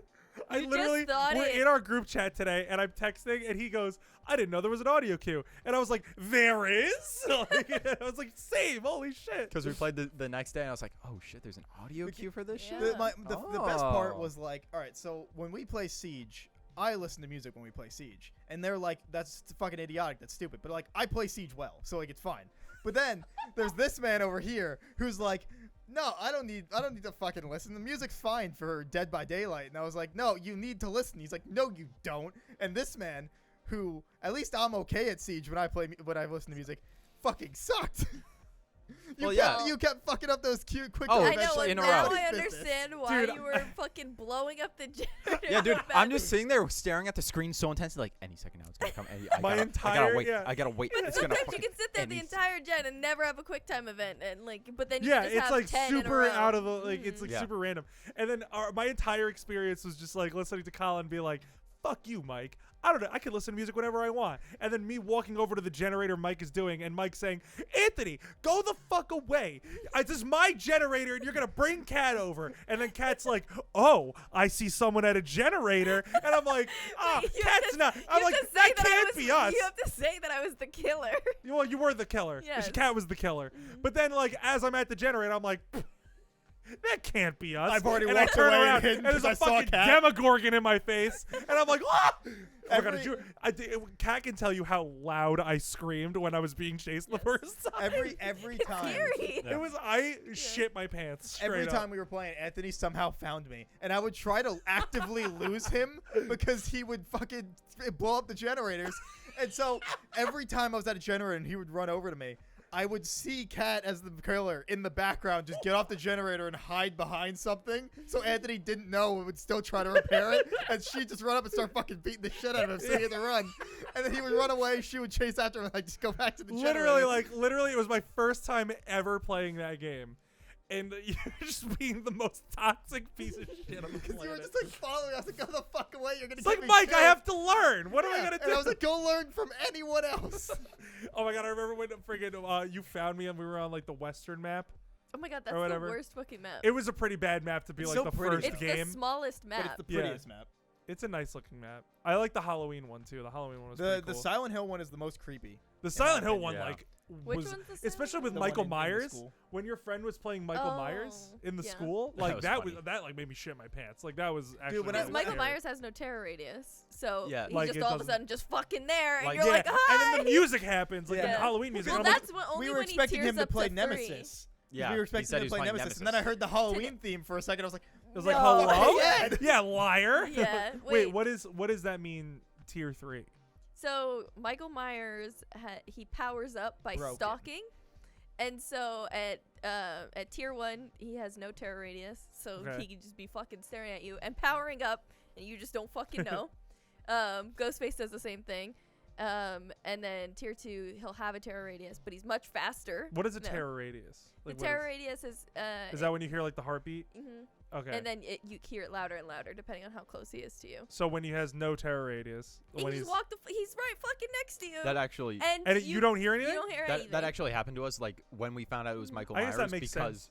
I You just literally, thought we're it. in our group chat today, and I'm texting, and he goes, I didn't know there was an audio cue. And I was like, there is? Like, I was like, same, holy shit. Because we played the next day, and I was like, oh shit, there's an audio cue for this Yeah. shit? The best part Oh. was like, all right, so when we play Siege, I listen to music when we play Siege, and they're like, that's fucking idiotic, that's stupid. But like, I play Siege well, so like it's fine. But then there's this man over here who's like, no, I don't need to fucking listen. The music's fine for Dead by Daylight. And I was like, no, you need to listen. He's like, no, you don't. And this man, who at least I'm okay at Siege when I listen to music, fucking sucked. Well, yeah. You kept fucking up those quick Oh, I events know, like and in a now row. I business. understand why Dude, you were fucking blowing up the generator. Yeah, dude, so I'm badly. just sitting there staring at the screen so intensely, like any second now it's gonna come. My I gotta entire- wait. yeah. I gotta wait. But It's gonna sometimes you fucking can sit there the any- entire gen and never have a QuickTime event, and like, but then you Yeah, just it's have like 10 in a super row. out of the, like, it's like Yeah. super random. And then my entire experience was just like listening to Colin be like, fuck you, Mike. I don't know. I can listen to music whenever I want. And then me walking over to the generator Mike is doing, and Mike saying, Anthony, go the fuck away. This is my generator, and you're going to bring Kat over. And then Kat's like, oh, I see someone at a generator. And I'm like, oh, You have Kat's to- not. you I'm have like, to say that can't I was, be us. You have to say that I was the killer. Well, you were the killer. Yes. Kat was the killer. But then, like, as I'm at the generator, I'm like, that can't be us. I've already and walked I turn away and around, hidden and there's 'cause a I saw fucking Kat. Demogorgon in my face, and I'm like, ah! Oh my God, Every- Kat can tell you how loud I screamed when I was being chased the Yes. first time. Every It's time. scary. It was I shit my pants. Every straight up. time we were playing, Anthony somehow found me, and I would try to actively lose him because he would fucking blow up the generators. And so every time I was at a generator and he would run over to me, I would see Kat as the killer in the background just get off the generator and hide behind something, so Anthony didn't know and would still try to repair it, and she'd just run up and start fucking beating the shit out of him so he had to run. And then he would run away, she would chase after him and like just go back to the generator. Literally, it was my first time ever playing that game. And you're just being the most toxic piece of shit on the Because you were planet. just like following me. I was like, go the fuck away, you're gonna It's get like, me Mike, I killed." have to learn. What am I Yeah, going to and do? I was like, go learn from anyone else. Oh my God, I remember when friggin' you found me and we were on like the Western map. Oh my god, that's Or the whatever. worst fucking map. It was a pretty bad map to be It's like so the pretty, first it's game. the smallest But it's map. the Yeah. prettiest map. It's a nice looking map. I like the Halloween one too. The Halloween one was pretty The cool. Silent Hill one is the most creepy. The Silent my Hill opinion. one, Yeah. like, Which was one's the especially Silent with The Michael one in the Myers. school. When your friend was playing Michael Myers Oh, in the yeah. school, That like was that funny. was that like made me shit my pants. Like that was actually. when really Because Michael scary. Myers has no terror radius, so Yeah. he's Like, just it all of a doesn't- sudden just fucking there, and Like, you're yeah, like, hi. and then the music happens, like Yeah. the Halloween music. Well, and I'm like, that's what, only We were when he expecting tears him to up play three. Nemesis. Yeah, We were expecting he said him he to was play playing Nemesis. And then I heard the Halloween theme for a second. I was like, it was like No. hello, Yeah. yeah, liar. Yeah, Wait, wait. what does that mean? Tier 3. So Michael Myers, he powers up by Broken. stalking, and so at tier 1 he has no terror radius, so Okay. he can just be fucking staring at you. And powering up, and you just don't fucking know. Ghostface does the same thing. And then tier 2 he'll have a terror radius, but he's much faster. What is a No. terror radius? The Like, what terror radius is is that when you hear like the heartbeat? mhm. Okay. And then you hear it louder and louder depending on how close he is to you. So when he has no terror radius, And when you he's just walk he's right fucking next to you. That actually and you don't hear you anything. don't hear anything. that actually happened to us. Like when we found out it was Michael I guess Myers that makes because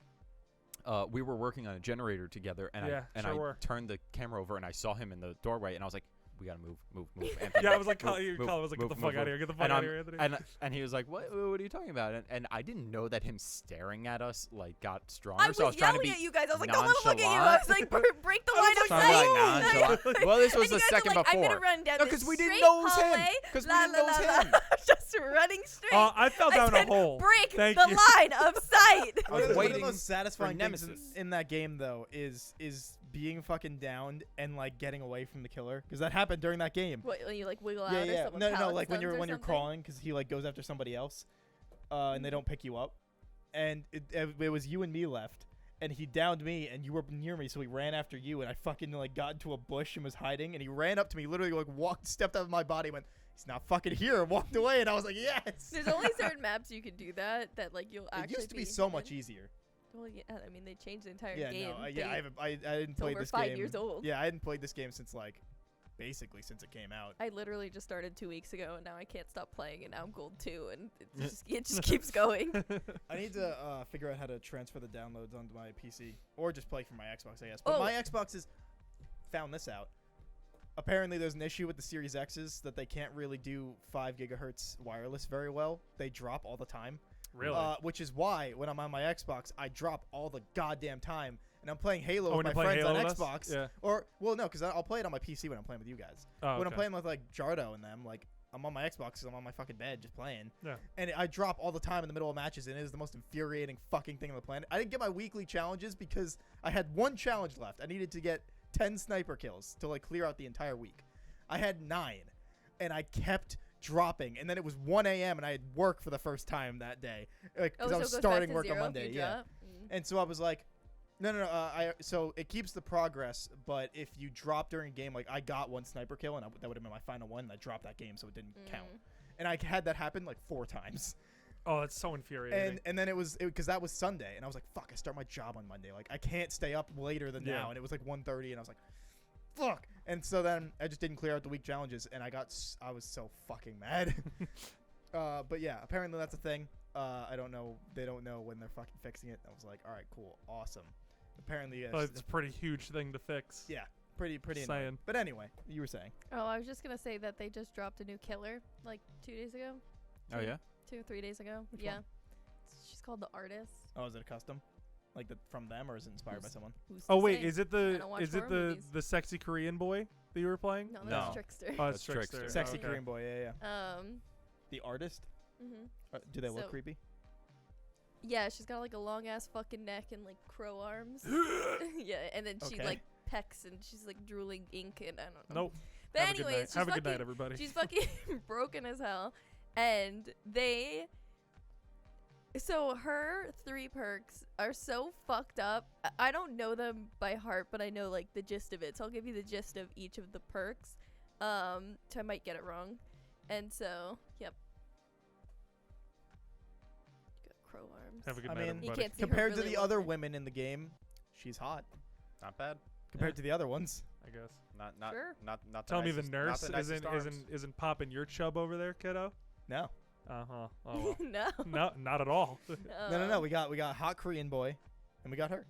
we were working on a generator together, and Yeah, I sure were. turned the camera over, and I saw him in the doorway, and I was like, "We gotta move, Anthony." Yeah, I was like, Move, Colin was like, get the fuck out of here, get the fuck And out of here, Anthony. And he was like, "What are you talking about?" And I didn't know that him staring at us like got stronger. I was so I was trying to yelling be at you guys. I was like, don't let him look at you. I nonchalant. was like, break the I was line of like, Trying to be sight. like nonchalant. Well, this was And you the guys are second like, I'm before. gonna run down No, this 'cause we didn't straight know it was him. hallway, 'Cause we la, didn't know it was la, la, him. la. Just running straight. I fell I down a said, hole. break Thank the you. line of sight. I was One of waiting the most satisfying for things Nemesis. in that game, though, is being fucking downed and like getting away from the killer, because that happened during that game. What, when you like wiggle Yeah, out or yeah. someone No, pallet like when stuns or you're something? crawling, because he like goes after somebody else, and they don't pick you up, and it was you and me left, and he downed me, and you were near me, so he ran after you, and I fucking like got into a bush and was hiding, and he ran up to me, literally like stepped out of my body, went, he's not fucking here, and walked away, and I was like, yes. There's only certain maps you can do that like you'll actually It used to be so much hidden. easier. Well, yeah, I mean, they changed the entire Yeah, game. no, I didn't It's play over this 5 game. years old. Yeah, I hadn't played this game since like, basically since it came out. I literally just started 2 weeks ago, and now I can't stop playing, and now I'm gold 2, and it just keeps going. I need to figure out how to transfer the downloads onto my PC, or just play from my Xbox, I guess. But Oh. my Xbox has found this out. Apparently, there's an issue with the Series X's that they can't really do 5 gigahertz wireless very well. They drop all the time. Really? Which is why when I'm on my Xbox, I drop all the goddamn time, and I'm playing Halo Oh, with when my you're playing friends on Halo with us? Xbox. Yeah. Or well, no, because I'll play it on my PC when I'm playing with you guys. Oh, When I'm okay. playing with like Jardo and them, like I'm on my Xbox because I'm on my fucking bed just playing. Yeah. And I drop all the time in the middle of matches, and it is the most infuriating fucking thing on the planet. I didn't get my weekly challenges because I had one challenge left. I needed to get 10 sniper kills to like clear out the entire week. I had 9, and I kept dropping, and then it was 1 a.m. and I had work for the first time that day, like because Oh, I so was it goes starting back to work on 0 if Monday. you Yeah. drop? And so I was like, no. So it keeps the progress, but if you drop during a game, like I got 1 sniper kill, and that would have been my final one, and I dropped that game, so it didn't count. And I had that happen like 4 times. Oh, that's so infuriating. And then it was because that was Sunday, and I was like, fuck, I start my job on Monday. Like I can't stay up later than Yeah. now, and it was like 1:30, and I was like, fuck. And so then I just didn't clear out the week challenges, and I was so fucking mad. But yeah, apparently that's a thing. I don't know. They don't know when they're fucking fixing it. I was like, all right, cool, awesome. Apparently, yes. It's a pretty huge thing to fix. Yeah, pretty Just annoying. saying. But anyway, you were saying. Oh, I was just gonna say that they just dropped a new killer like 2 days ago. Oh yeah. 2 or 3 days ago. Which yeah. one? She's called the Artist. Oh, is it a custom? Like from them, or is it inspired by Who's- someone? Who's Oh to wait, say? is it I don't watch horror movies. the sexy Korean boy that you were playing? No, No. that's Trickster. Oh, it's That's Trickster. Sexy okay. Korean boy. Yeah. The artist. Do they So- look creepy? Yeah, she's got like a long ass fucking neck and like crow arms. Yeah, and then she Okay. like pecks and she's like drooling ink and I don't know. Nope. But Have a good night. anyways, she's Have a fucking, good night, everybody. she's fucking broken as hell, and so her 3 perks are so fucked up. I don't know them by heart, but I know like the gist of it. So I'll give you the gist of each of the perks. So I might get it wrong, and so yep. Got crow arms. Have a good I night, mean, everybody. You can't see her Compared to really the well other there. women in the game, she's hot. Not bad. Compared to the other ones. I guess. Not Sure. not the Tell me the nicest- nurse not the nicest arms. isn't popping your chub over there, kiddo. No. Uh-huh. Oh, No. well. No, not at all. No. We got hot Korean boy, and we got her.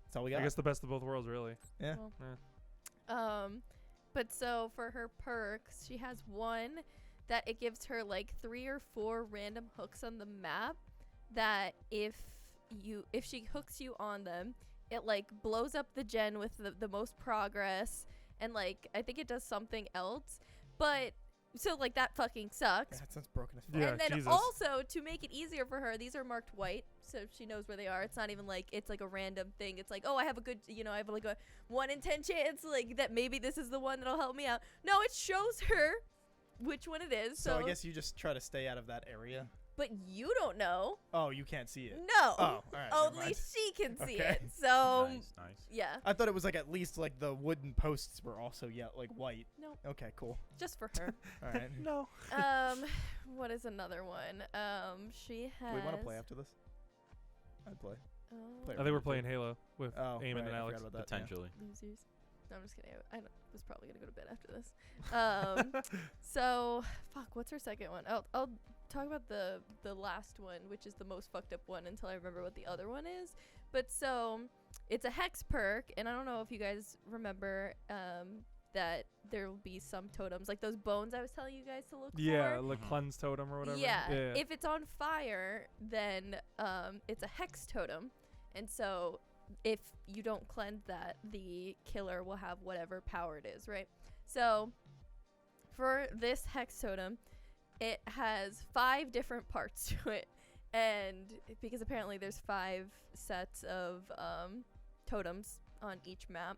That's all we got. I guess the best of both worlds, really. Yeah. But so for her perks, she has one that it gives her like 3 or 4 random hooks on the map that if she hooks you on them, it like blows up the gen with the most progress, and like I think it does something else. But so like that fucking sucks. That sounds broken as fuck. Yeah, And then Jesus. also to make it easier for her, these are marked white, so she knows where they are. It's not even like it's like a random thing. It's like, oh, I have a good, I have like a 1 in 10 chance, like that maybe this is the one that'll help me out. No, it shows her which one it is. So I guess you just try to stay out of that area. but you don't know. Oh, you can't see it. No. Oh, all right. never Only mind. she can see Okay. it. So Nice. yeah, I thought it was like at least like the wooden posts were also like white. no, Okay, cool. just for her. All right. No. What is another one? She has. Do we want to play after this? I'd play. Play I think we're Rocket playing League. Halo with Oh, Eamon right, and I Alex. forgot about that, yeah. Potentially. Losers. No, I'm just kidding. I was probably gonna go to bed after this. So fuck. What's her second one? I'll talk about the last one, which is the most fucked up one, until I remember what the other one is. But so it's a hex perk, and I don't know if you guys remember that there will be some totems, like those bones I was telling you guys to look Yeah, for. like cleanse totem or whatever. Yeah. Yeah. If it's on fire, then it's a hex totem. And so if you don't cleanse that, the killer will have whatever power it is, right? So for this hex totem, it has 5 different parts to it. And because apparently there's 5 sets of totems on each map.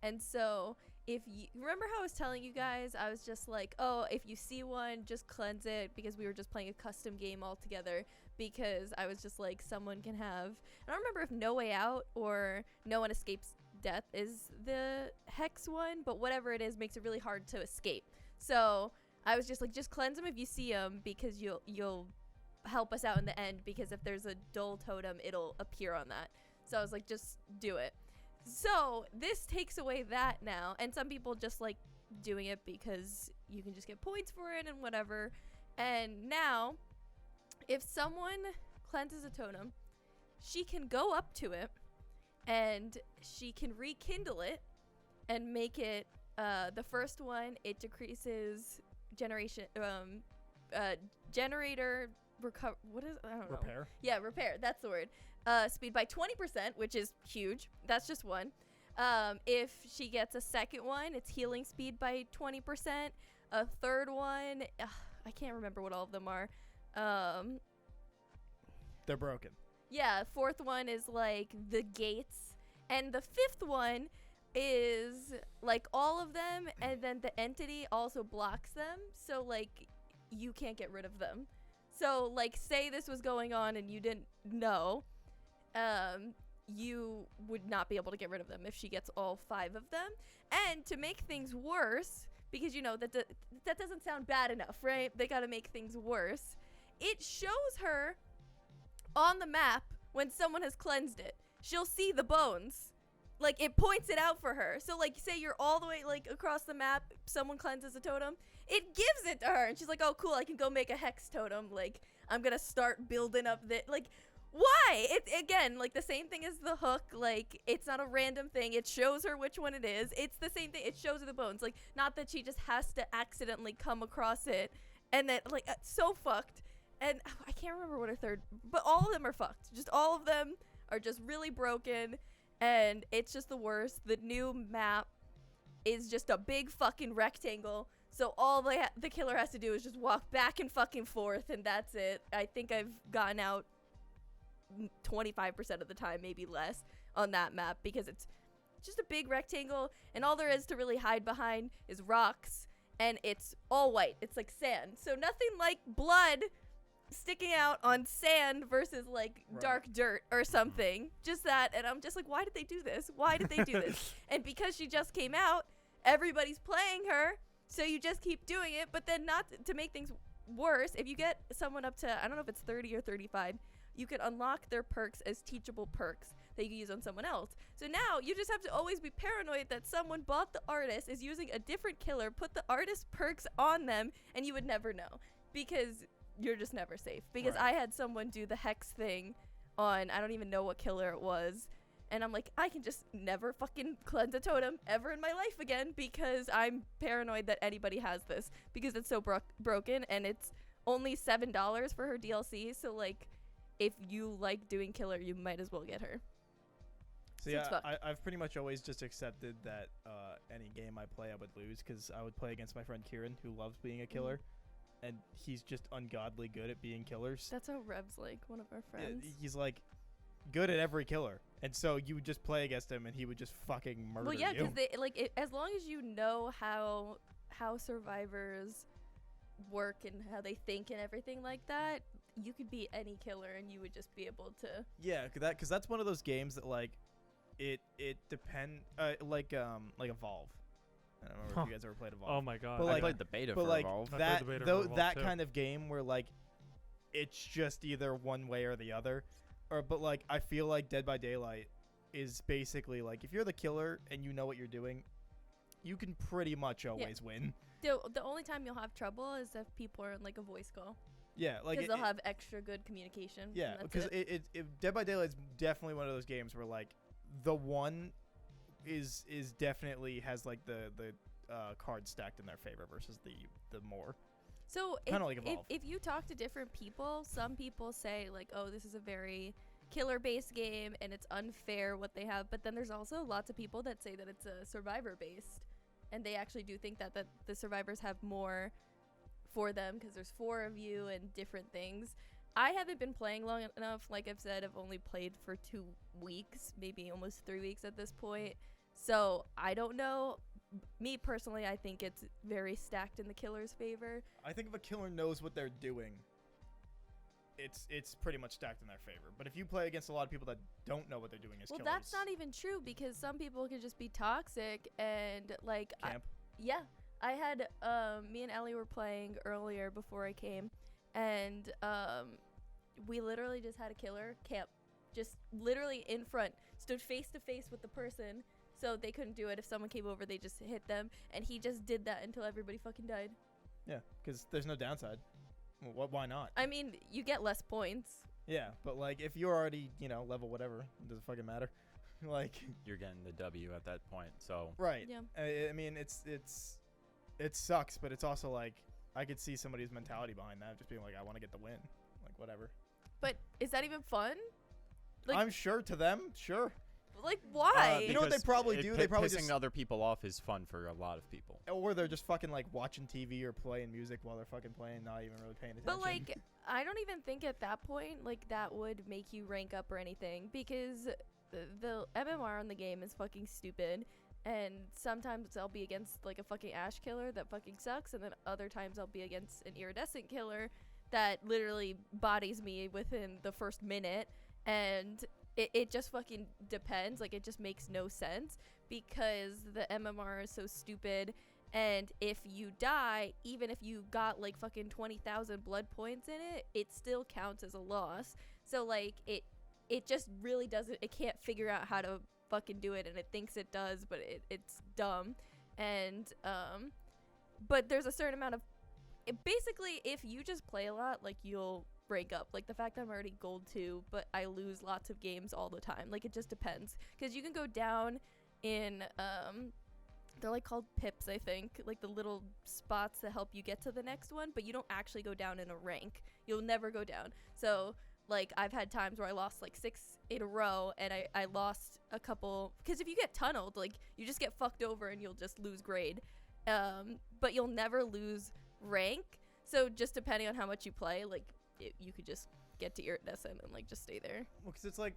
And so if you remember how I was telling you guys, I was just like, oh, if you see one, just cleanse it, because we were just playing a custom game all together, because I was just like, someone can have, I don't remember if No Way Out or No One Escapes Death is the hex one, but whatever it is makes it really hard to escape. So I was just like, just cleanse them if you see them, because you'll help us out in the end, because if there's a dull totem, it'll appear on that. So I was like, just do it. So this takes away that now, and some people just like doing it because you can just get points for it and whatever. And now if someone cleanses a totem, she can go up to it and she can rekindle it and make it the first one. It decreases generator recover, what is, I don't know. Repair. Yeah, repair. That's the word. Speed by 20%, which is huge. That's just one. If she gets a second one, it's healing speed by 20%. A third one, I can't remember what all of them are. They're broken. Yeah, fourth one is like the gates. And the fifth one is like all of them, and then the entity also blocks them. So like you can't get rid of them. So like say this was going on and you didn't know, you would not be able to get rid of them if she gets all 5 of them. And to make things worse, because you know that that doesn't sound bad enough, right? They got to make things worse. It shows her on the map when someone has cleansed it. She'll see the bones. Like it points it out for her. So like say you're all the way like across the map, someone cleanses a totem, it gives it to her and she's like, oh cool, I can go make a hex totem. Like I'm gonna start building up the, like, why? It again, like the same thing as the hook. Like it's not a random thing. It shows her which one it is. It's the same thing. It shows her the bones. Like not that she just has to accidentally come across it and then like so fucked. And I can't remember what her third, but all of them are fucked. Just all of them are just really broken, and it's just the worst. The new map is just a big fucking rectangle, so all the killer has to do is just walk back and fucking forth, and that's it. I think I've gotten out 25% of the time, maybe less, on that map, because it's just a big rectangle, and all there is to really hide behind is rocks, and it's all white. It's like sand, so nothing like blood sticking out on sand versus like dark dirt or something. Just that. And I'm just like, why did they do this? Why did they do this? And because she just came out, everybody's playing her, so you just keep doing it. But then, not to make things worse, if you get someone up to, I don't know if it's 30 or 35, you can unlock their perks as teachable perks that you can use on someone else. So now you just have to always be paranoid that someone bought the artist, is using a different killer, put the artist perks on them, and you would never know, because you're just never safe. Because I had someone do the hex thing on, I don't even know what killer it was, and I'm like, I can just never fucking cleanse a totem ever in my life again, because I'm paranoid that anybody has this, because it's so broken, and it's only $7 for her DLC. So like, if you like doing killer, you might as well get her. So yeah, I've pretty much always just accepted that any game I play I would lose, because I would play against my friend Kieran, who loves being a killer. And he's just ungodly good at being killers. That's how Rev's like, one of our friends. He's like good at every killer, and so you would just play against him, and he would just fucking murder you. Well, yeah, because they like as long as you know how survivors work and how they think and everything like that, you could beat any killer, and you would just be able to. Yeah, because that's one of those games that like it depend like Evolve. I don't remember if you guys ever played Evolve. Oh my god. But I like, played the beta but for like Evolve. that, beta for though, Evolve that too. kind of game where like it's just either one way or the other, but like I feel like Dead by Daylight is basically like, if you're the killer and you know what you're doing, you can pretty much always win. The only time you'll have trouble is if people are in like a voice call. Yeah, like Because they'll have extra good communication. and yeah, that's because it. Dead by Daylight is definitely one of those games where like the one is definitely has like the cards stacked in their favor versus the more. So Kinda like Evolve. if you talk to different people, some people say like, oh, this is a very killer-based game and it's unfair what they have. But then there's also lots of people that say that it's a survivor-based, and they actually do think that the survivors have more for them because there's 4 of you and different things. I haven't been playing long enough. Like I've said, I've only played for 2 weeks, maybe almost 3 weeks at this point. So I don't know. Me personally, I think it's very stacked in the killer's favor. I think if a killer knows what they're doing, it's pretty much stacked in their favor. But if you play against a lot of people that don't know what they're doing as Well, killers, that's not even true because some people could just be toxic and like camp. yeah, I had me and Ellie were playing earlier before I came, and we literally just had a killer camp, just literally in front, stood face to face with the person, so they couldn't do it. If someone came over, they just hit them, and he just did that until everybody fucking died. Yeah, because there's no downside. Well, why not? I mean, you get less points. Yeah, but like if you're already level whatever, it doesn't fucking matter. Like You're getting the W at that point. So right. Yeah. I mean it sucks, but it's also like I could see somebody's mentality behind that, just being like I want to get the win, like whatever. But is that even fun? Like, I'm sure to them, sure. like why? You know what they because probably do? They probably pissing just other people off is fun for a lot of people. or they're just fucking like watching TV or playing music while they're fucking playing, not even really paying attention. But like, I don't even think at that point like that would make you rank up or anything because the MMR on the game is fucking stupid. And sometimes I'll be against like a fucking Ash killer that fucking sucks, and then other times I'll be against an iridescent killer that literally bodies me within the first minute. And it just fucking depends. Like, it just makes no sense because the MMR is so stupid. And if you die, even if you got like fucking 20,000 blood points in it, it still counts as a loss. So like it just really doesn't, it can't figure out how to fucking do it, and it thinks it does, but it's dumb. And but there's a certain amount of basically if you just play a lot, like you'll break up. Like the fact that I'm already gold 2 but I lose lots of games all the time, like it just depends because you can go down in they're like called pips, I think, like the little spots that help you get to the next one, but you don't actually go down in a rank. You'll never go down. So like I've had times where I lost like 6 in a row, and I lost a couple because if you get tunneled, like you just get fucked over and you'll just lose grade, but you'll never lose rank. So just depending on how much you play, like you could just get to iridescent and like just stay there. Well, because it's like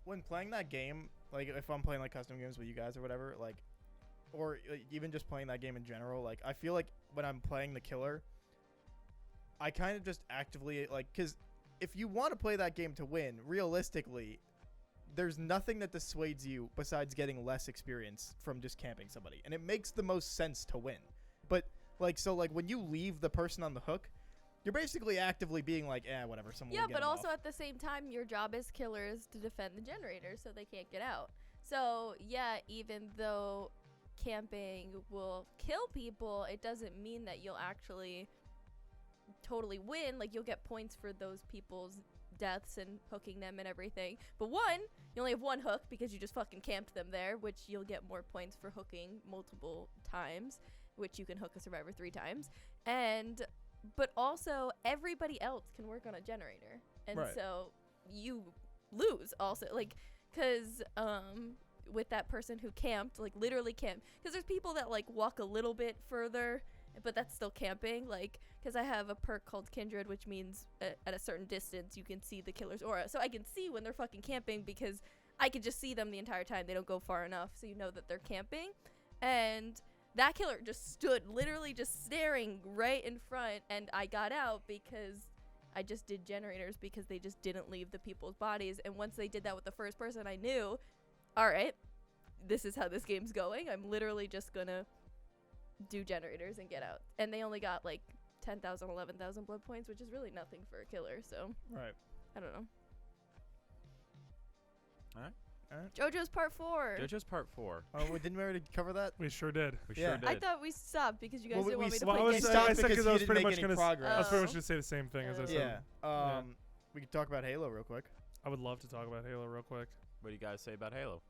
when playing that game, like if I'm playing like custom games with you guys or whatever, like or even just playing that game in general, like I feel like when I'm playing the killer, I kind of just actively like, because if you want to play that game to win, realistically, there's nothing that dissuades you besides getting less experience from just camping somebody, and it makes the most sense to win. But like, so like when you leave the person on the hook, you're basically actively being like, whatever, someone will Yeah, get but them also off. at the same time, your job as killer is to defend the generator so they can't get out. So yeah, even though camping will kill people, it doesn't mean that you'll actually totally win. Like you'll get points for those people's deaths and hooking them and everything. But you only have 1 hook because you just fucking camped them there, which you'll get more points for hooking multiple times, which you can hook a survivor 3 times. But also everybody else can work on a generator, and Right. so you lose also, like, because with that person who camped, like literally camped, because there's people that like walk a little bit further but that's still camping, like, because I have a perk called Kindred, which means at a certain distance you can see the killer's aura, so I can see when they're fucking camping because I can just see them the entire time. They don't go far enough, so you know that they're camping. And that killer just stood literally just staring right in front, and I got out because I just did generators because they just didn't leave the people's bodies. And once they did that with the first person, I knew, all right, this is how this game's going. I'm literally just gonna do generators and get out. And they only got like 10,000, 11,000 blood points, which is really nothing for a killer, so Right. I don't know. JoJo's Part 4. JoJo's Part 4. Oh, didn't we already cover that? We sure did. We Yeah. sure did. I thought we stopped because you guys Well, didn't want me to well, play I was- games. I stopped said because 'cause I you was didn't pretty make much any gonna progress. I was pretty much Oh. going to say the same thing as I said. Yeah. Yeah. We could talk about Halo real quick. I would love to talk about Halo real quick. What do you guys say about Halo?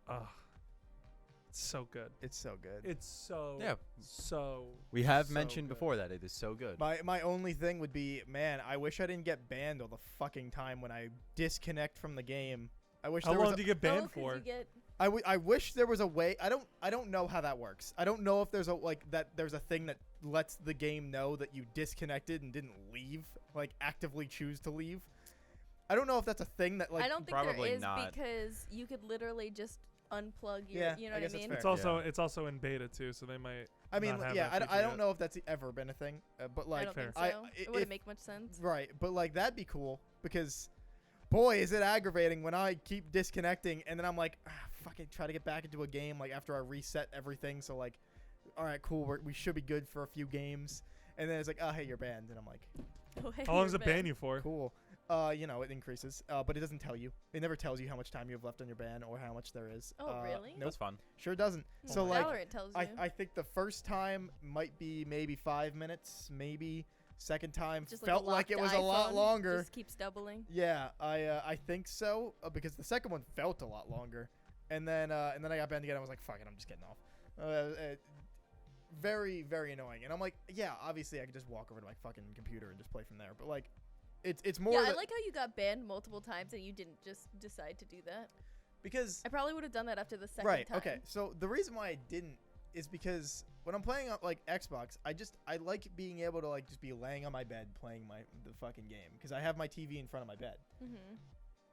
It's so good. It's so good. It's so Yeah. so. We have so mentioned good. before that it is so good. My only thing would be, man, I wish I didn't get banned all the fucking time when I disconnect from the game. I wish How there was long do you get Oh, banned 'cause for? you get I wish there was a way. I don't know how that works. I don't know if there's there's a thing that lets the game know that you disconnected and didn't leave, like actively choose to leave. I don't know if that's a thing that I don't think there probably is not. because you could literally just unplug your, Yeah, you I know what I guess that's mean? fair. It's also in beta too, so they might. I mean, not have yeah, that I feature don't yet. know if that's ever been a thing, but I like, don't think so. I- It if- wouldn't make much sense. right, but like that'd be cool because, boy, is it aggravating when I keep disconnecting and then I'm like, fucking try to get back into a game like after I reset everything. So like, all right, cool, we should be good for a few games, and then it's like, oh hey, you're banned, and I'm like, Oh, hey, How long you're does it ban you for? cool. It increases, but it doesn't tell you. It never tells you how much time you have left on your ban or how much there is. Oh, really? Nope, That's fun. sure doesn't. Hmm. So like, Valorant tells you. I think the first time might be maybe 5 minutes, maybe. Second time just felt like it was a lot iPhone longer. Just keeps doubling. Yeah, I think so because the second one felt a lot longer, and then I got banned again. I was like, fuck it, I'm just getting off. Very very annoying, and I'm like, yeah, obviously I could just walk over to my fucking computer and just play from there, but like, it's more Yeah, I that- like how you got banned multiple times and you didn't just decide to do that. because I probably would have done that after the second right, time. okay. So the reason why I didn't is because when I'm playing on like Xbox, I like being able to like just be laying on my bed playing the fucking game because I have my TV in front of my bed. Mm-hmm.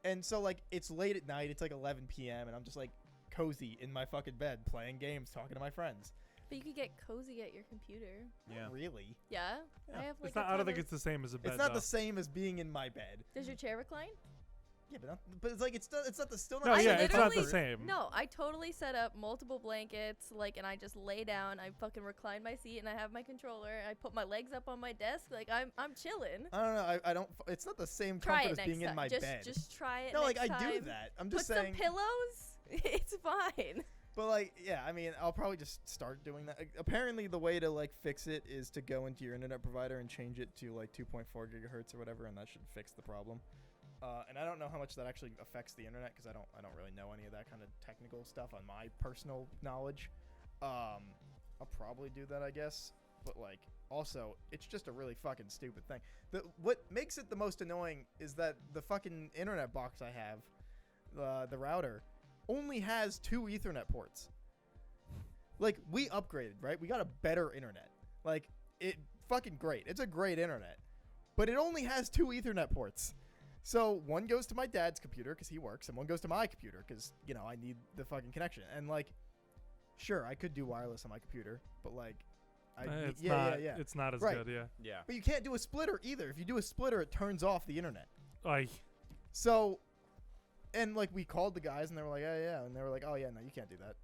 And so, like, it's late at night. It's like 11 p.m. And I'm just, like, cozy in my fucking bed playing games, talking to my friends. But you could get cozy at your computer. Yeah. Really? Yeah? Yeah. I have like It's not. a I don't ton think of- it's the same as a bed. It's not though. the same as being in my bed. Does your chair recline? Yeah, but it's like, it's not the still not No, the yeah, same it's not the comfort. same. No, I totally set up multiple blankets, like, and I just lay down. I fucking recline my seat, and I have my controller. And I put my legs up on my desk, like I'm chilling. I don't know. I don't. It's not the same Try comfort it as next being time. in my just, bed. Just try it. No, like next I do time. that. I'm Put just saying. some pillows. It's fine. But like, yeah, I mean, I'll probably just start doing that. Apparently, the way to like fix it is to go into your internet provider and change it to like 2.4 gigahertz or whatever, and that should fix the problem. And I don't know how much that actually affects the internet because I don't really know any of that kind of technical stuff on my personal knowledge. I'll probably do that, I guess. But like, also, it's just a really fucking stupid thing. What makes it the most annoying is that the fucking internet box I have, the router, only has 2 Ethernet ports. Like, we upgraded, right? We got a better internet. Like, it fucking great. It's a great internet. But it only has 2 Ethernet ports. So, one goes to my dad's computer because he works, and one goes to my computer because, you know, I need the fucking connection. And, like, sure, I could do wireless on my computer, but, like, It's yeah, not. yeah, yeah. It's not as Right. good. Yeah. Yeah. But you can't do a splitter either. If you do a splitter, it turns off the internet. Like, So, and like we called the guys and they were like, yeah, and they were like, oh yeah, no, you can't do that.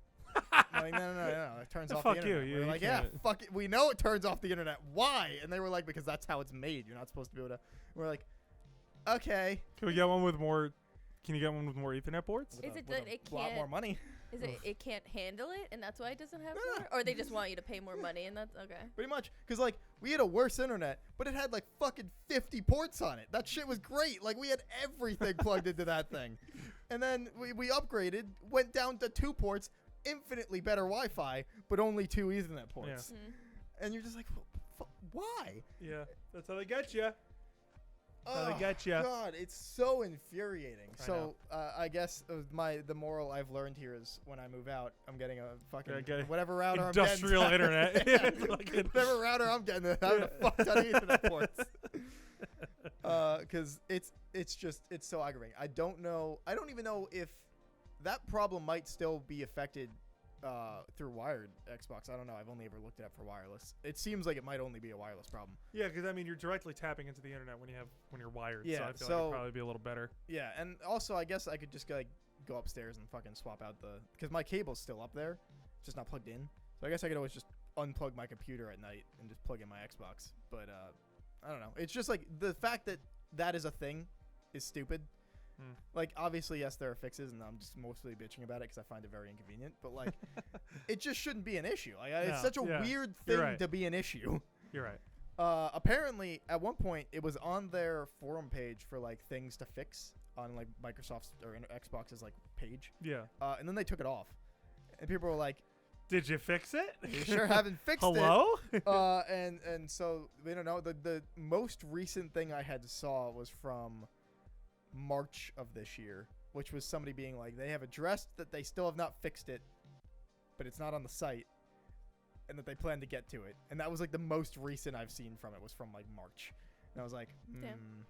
I'm like, no, it turns off Fuck the you, internet. you- We were you like, yeah, can't. fuck it. We know it turns off the internet. Why? And they were like, because that's how it's made. You're not supposed to be able to. We're like, okay. can we get one with more? Can you get one with more Ethernet ports? Is With it with that it a lot more can't- money? Is it can't handle it, and that's why it doesn't have No, no. more? Or they just want you to pay more money, and that's okay. Pretty much. Because like we had a worse internet, but it had like fucking 50 ports on it. That shit was great. Like we had everything plugged into that thing. And then we upgraded, went down to 2 ports, infinitely better Wi-Fi, but only 2 Ethernet ports. Mm. And you're just like, why? Yeah, that's how they get you. How they Oh, get ya. God, it's so infuriating. I So I guess the moral I've learned here is when I move out, I'm getting a fucking Yeah, get whatever router industrial I'm getting. internet. Yeah, Fucking- whatever router I'm getting, having a fuck ton of Ethernet ports. Because it's so aggravating. I don't even know if that problem might still be affected through wired Xbox. I don't know. I've only ever looked it up for wireless. It seems like it might only be a wireless problem. Yeah, because I mean, you're directly tapping into the internet when you're wired. Yeah, so I feel like so- it'd probably be a little better. Yeah, and also I guess I could just go upstairs and fucking swap out because my cable's still up there, it's just not plugged in. So I guess I could always just unplug my computer at night and just plug in my Xbox. But I don't know. It's just like the fact that is a thing is stupid. Like, obviously, yes, there are fixes, and I'm just mostly bitching about it because I find it very inconvenient. But like, it just shouldn't be an issue. Like, it's No, such a yeah, weird you're thing right. to be an issue. You're right. Apparently, at one point, it was on their forum page for like things to fix on like Microsoft's or Xbox's like page, Yeah. and then they took it off, and people were like, Did you fix it? "You sure haven't fixed Hello? it." And so they don't know. The most recent thing I had saw was from March of this year, which was somebody being like, they have addressed that they still have not fixed it, but it's not on the site, and that they plan to get to it. And that was like the most recent I've seen from it was from like March. And I was like, Damn.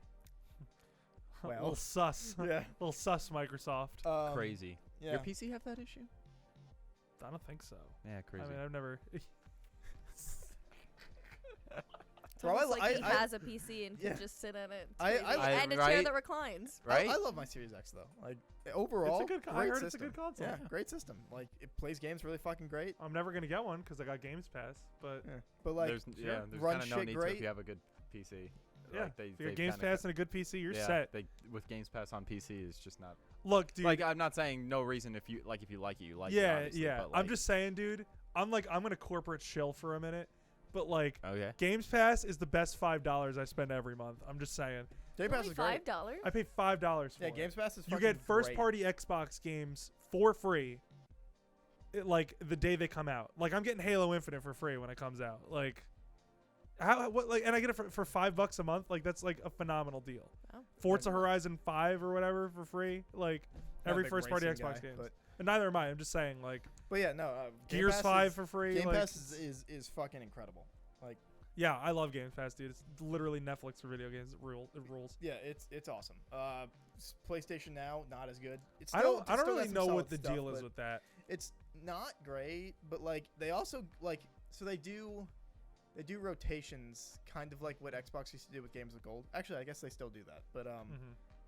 Well. little sus. yeah. Little sus Microsoft. Crazy. Yeah. Your PC have that issue? I don't think so. Yeah, crazy. I mean, I've never. It's Bro, almost like he I- has a PC and yeah. can just sit in it. It's I- crazy. I- and a chair right? that reclines. Right? I love my Series X though. Like overall, It's a good. I great heard system. it's a good console. Yeah, great system. Like it plays games really fucking great. I'm never gonna get one because I got Games Pass. But Yeah. But like, there's there's run kind of no shit need great. to if you have a good PC. yeah, Like, if you got they've Games kinda Pass and a good PC, you're yeah, set. They, with Games Pass on PC is just not Look, dude. like I'm not saying no reason if you like it, you like it. yeah, obviously, yeah. But, like, I'm just saying, dude. I'm gonna corporate chill for a minute, but like okay. Games Pass is the best $5 I spend every month. I'm just saying. Game Pass Only is great. $5? I pay $5 for Yeah, it. Games Pass is You fucking get first great. party Xbox games for free. Like the day they come out. Like I'm getting Halo Infinite for free when it comes out. Like and I get it for $5 a month. Like that's like a phenomenal deal. Oh. Forza Horizon 5 or whatever for free. Like Not a every big first party racing Xbox guy, game. But, And neither am I. I'm just saying like yeah, no. Game Gears Pass 5 is, for free. Game like, Pass is fucking incredible. Like yeah, I love Game Pass, dude. It's literally Netflix for video games. It rules. yeah, it's awesome. PlayStation Now not as good. It's I still, don't it still really got some know solid what the stuff, deal is but with that. It's not great, but like they also like so they do rotations kind of like what Xbox used to do with Games of Gold. Actually, I guess they still do that, but Mhm.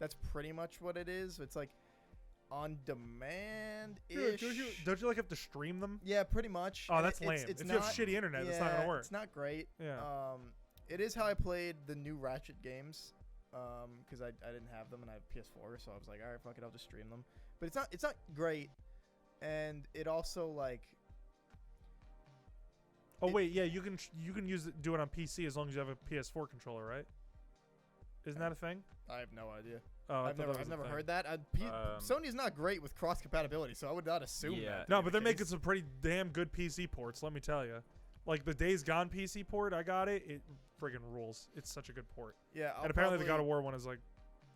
that's pretty much what it is. It's like on demand Dude, ish. don't you like have to stream them? Yeah, pretty much. Oh, And that's lame. It's If you have not- shitty internet, yeah, that's not gonna work. It's not great. Yeah. It is how I played the new Ratchet games, because I didn't have them and I have PS4, so I was like, all right, fuck it, I'll just stream them. But it's not great, and it also like. Oh It- wait, yeah, you can do it on PC as long as you have a PS4 controller, right? Isn't that a thing? I have no idea. Oh, I I've thought never that was a thing. heard that. Sony's not great with cross compatibility, so I would not assume Yeah. that. to No, be but the they're making case. some pretty damn good PC ports. Let me tell you, like the Days Gone PC port, I got it. It friggin' rules. It's such a good port. Yeah, And apparently the God of War one is like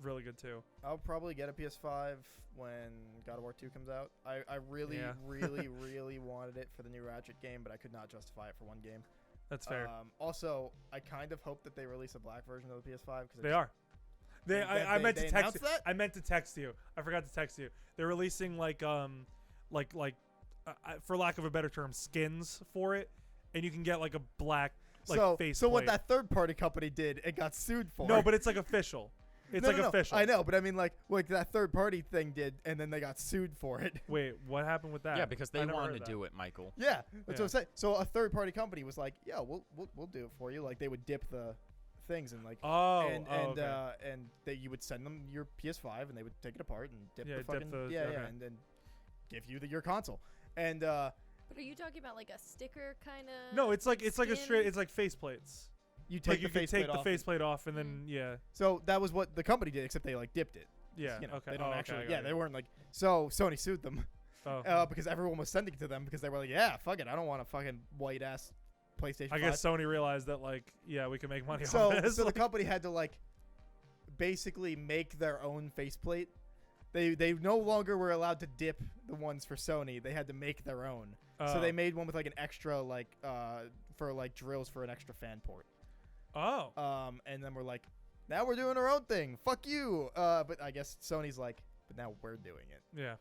really good too. I'll probably get a PS5 when God of War 2 comes out. I really, Yeah. really, really wanted it for the new Ratchet game, but I could not justify it for one game. That's fair. Also, I kind of hope that they release a black version of the PS5 because They are. I meant to text. announced that? I meant to text you. I forgot to text you. They're releasing like for lack of a better term, skins for it, and you can get like a black face. So what plate. that third-party company did, it got sued for. No, but it's like official. It's No. official. I know, but I mean like that third-party thing did, and then they got sued for it. Wait, what happened with that? Yeah, because I they never wanted heard to that. do it, Michael. Yeah, that's Yeah. what I'm saying. So a third-party company was like, "Yeah, we'll do it for you." Like they would dip the things and like and you would send them your PS5 and they would take it apart and dip Yeah, the dip fucking the- yeah okay. and then give you your console. And But are you talking about like a sticker kind of? No, it's like a straight. skin? It's like faceplates. you Like take you the can faceplate take the off. faceplate off, and then yeah, So that was what the company did, except they like dipped it. yeah. You know, okay. They don't oh, actually. okay, I Yeah, got they you. weren't like. So Sony sued them Oh. because everyone was sending it to them because they were like, yeah, fuck it, I don't want a fucking white ass PlayStation. I 5. guess Sony realized that like yeah, we can make money So, on this. so the company had to like basically make their own faceplate. They no longer were allowed to dip the ones for Sony. They had to make their own. So they made one with like an extra like for like drills for an extra fan port. Oh. And then we're like, now we're doing our own thing. Fuck you. But I guess Sony's like, but now we're doing it. Yeah.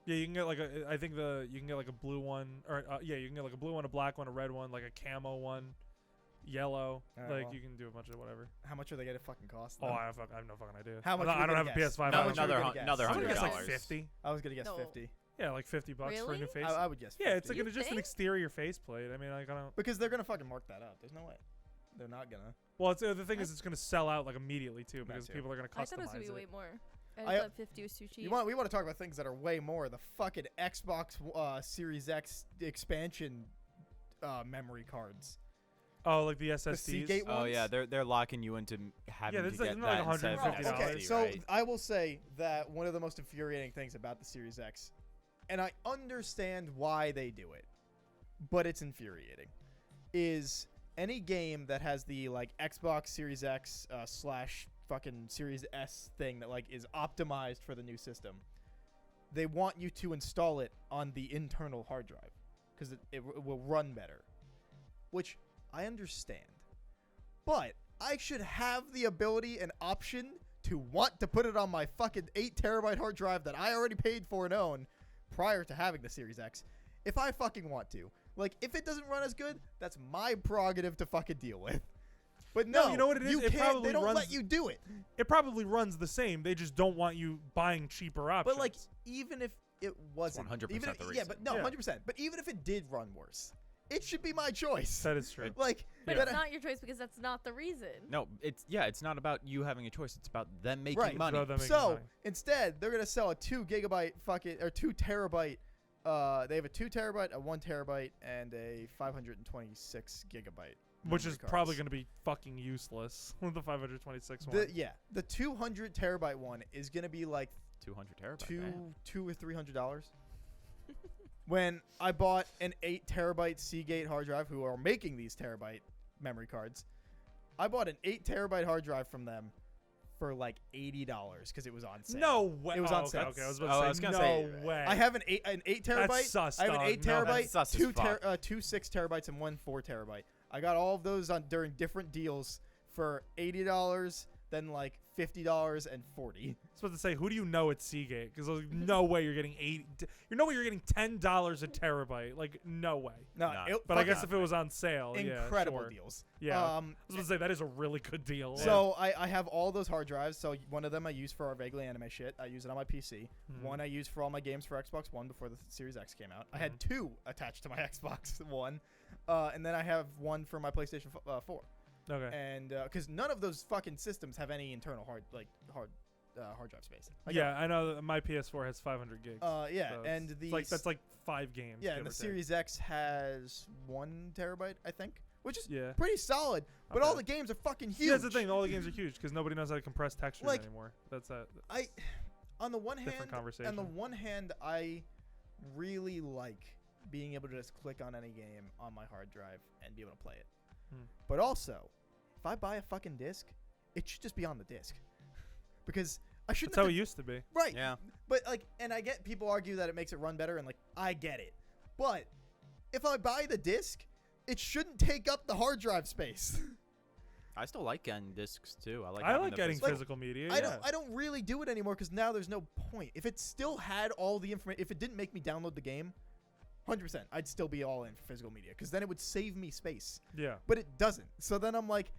Yeah, you can get like I think you can get like a blue one, or yeah, you can get like a blue one, a black one, a red one, like a camo one, yellow. Alright, Like well. you can do a bunch of whatever. How much are they gonna fucking cost? Oh, Them? I have no fucking idea. How much I are don't, we I don't have gonna a guess? PS5. How I much don't are we know. gonna guess? Another I'm gonna guess like $100. 50. I was gonna guess No. 50. Yeah, like $50 for a new Really? face. I would guess. 50. Yeah, it's like You just an think? exterior faceplate. I mean, like I don't. because they're gonna fucking mark that up. There's no way. They're not gonna. Well, the thing is, it's gonna sell out like immediately too because too. people are gonna I thought it was customize gonna be way it. more. I thought 50 was too cheap. We want to talk about things that are way more. The fucking Xbox Series X expansion memory cards. Oh, like the The SSDs. Seagate ones. Oh yeah, they're locking you into having Yeah, to it's like- get isn't it like that instead of $150? an Okay, SSD, so right? I will say that one of the most infuriating things about the Series X, and I understand why they do it, but it's infuriating, is any game that has the like Xbox Series X slash fucking Series S thing that like is optimized for the new system. They want you to install it on the internal hard drive because it will run better, which I understand. But I should have the ability and option to want to put it on my fucking 8 terabyte hard drive that I already paid for and own prior to having the Series X if I fucking want to. Like, if it doesn't run as good, that's my prerogative to fucking deal with. But no, you know what it is? You It can't, probably they don't runs- let you do it. It probably runs the same. They just don't want you buying cheaper options. But like, even if it wasn't, 100% even if, the yeah, reason. but no, Yeah. 100%. But even if it did run worse, it should be my choice. that is true. Like, But that it's not your choice because that's not the reason. No, it's not about you having a choice. It's about them making Right. money. About them making So money. instead, they're gonna sell a 2 gigabyte fucking or 2 terabyte. They have a 2 terabyte, a 1 terabyte, and a 526 gigabyte. Which memory is probably cards. going to be fucking useless. The 526 one. The 200 terabyte one is gonna be like 200 terabyte. two man. or $300. When I bought an 8 terabyte Seagate hard drive, who are making these terabyte memory cards, I bought an 8 terabyte hard drive from them for like $80 because it was on sale. No way. It was on okay, sale. okay. I was Oh, about I to was say, gonna no say, way. I have an 8 terabyte. That's sus, I have an dog. 8 No, terabyte, that's sus as fuck. 2 6 terabytes, and 1 4 terabyte. I got all of those on during different deals for $80, then like $50 and $40. I was about to say, who do you know at Seagate? Because no way you're getting no way you're getting $10 a terabyte. Like, no way. No, Nah. But I fucking guess if it was on sale, incredible yeah, sure. deals. Yeah. I Um, was going to say, that is a really good deal. So I have all those hard drives. So one of them I use for our vaguely anime shit. I use it on my PC. Mhm. One I use for all my games for Xbox One before the Series X came out. I Mm-hmm. had 2 attached to my Xbox One, and then I have one for my PlayStation 4. Okay. And because none of those fucking systems have any internal hard drive space. Like, Yeah, I know that my PS4 has 500 gigs. yeah, so and it's the like that's like 5 games. yeah, give and or the take. Series X has 1 terabyte, I think, which is Yeah. pretty solid. But Okay. all the games are fucking huge. See, that's the thing. All the games are huge because nobody knows how to compress textures Like, anymore. That's that. On the one Different hand, conversation. on the one hand, I really like being able to just click on any game on my hard drive and be able to play it. Hmm. But also, if I buy a fucking disc, it should just be on the disc because I shouldn't. That's how have it to- used to be. right. Yeah. But like, and I get people argue that it makes it run better, and like, I get it. But if I buy the disc, it shouldn't take up the hard drive space. I still like getting discs too. I like getting Like, physical media. I yeah. don't really do it anymore because now there's no point. If it still had all the information, if it didn't make me download the game, 100%, I'd still be all in for physical media because then it would save me space. Yeah. But it doesn't. So then I'm like,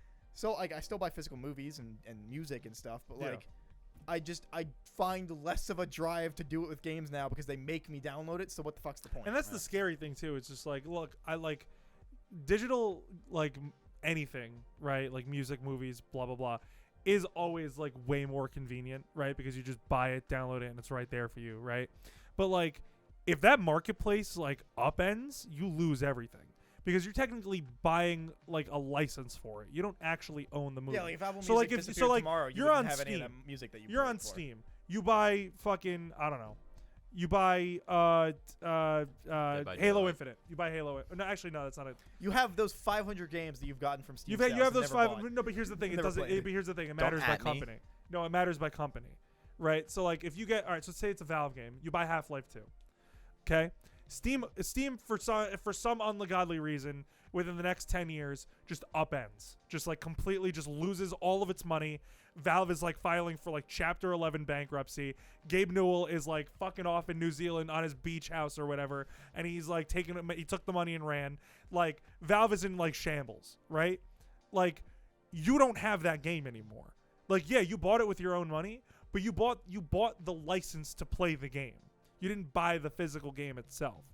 I still buy physical movies and music and stuff, but Yeah. like, I find less of a drive to do it with games now because they make me download it. So what the fuck's the point? And that's the scary thing too. It's just like, look, I like digital, like anything, right? Like music, movies, blah blah blah, is always like way more convenient, right? Because you just buy it, download it, and it's right there for you, right? But like, if that marketplace like upends, you lose everything because you're technically buying like a license for it. You don't actually own the movie. Yeah, like if Apple So, Music like, if- disappeared so, like, tomorrow, you you're wouldn't on have any of Steam. the music that you You're paid on for. Steam. You buy fucking, I don't know. You buy by Halo Daylight. Infinite. You buy Halo. No, actually, no, that's not it. You have those 500 games that you've gotten from Steam. You sales have and those never 5. bought. No, but here's the thing. It Never doesn't. played. But here's the thing. It Don't matters by at me. company. No, it matters by company, right? So like, if you get, all right, so say it's a Valve game. You buy Half-Life 2. Okay. Steam for some ungodly reason within the next 10 years just upends, just like completely just loses all of its money. Valve is like filing for like Chapter 11 bankruptcy. Gabe Newell is like fucking off in New Zealand on his beach house or whatever, and he's like he took the money and ran. Like Valve is in like shambles, right? Like you don't have that game anymore. Like yeah, you bought it with your own money, but you bought the license to play the game. You didn't buy the physical game itself.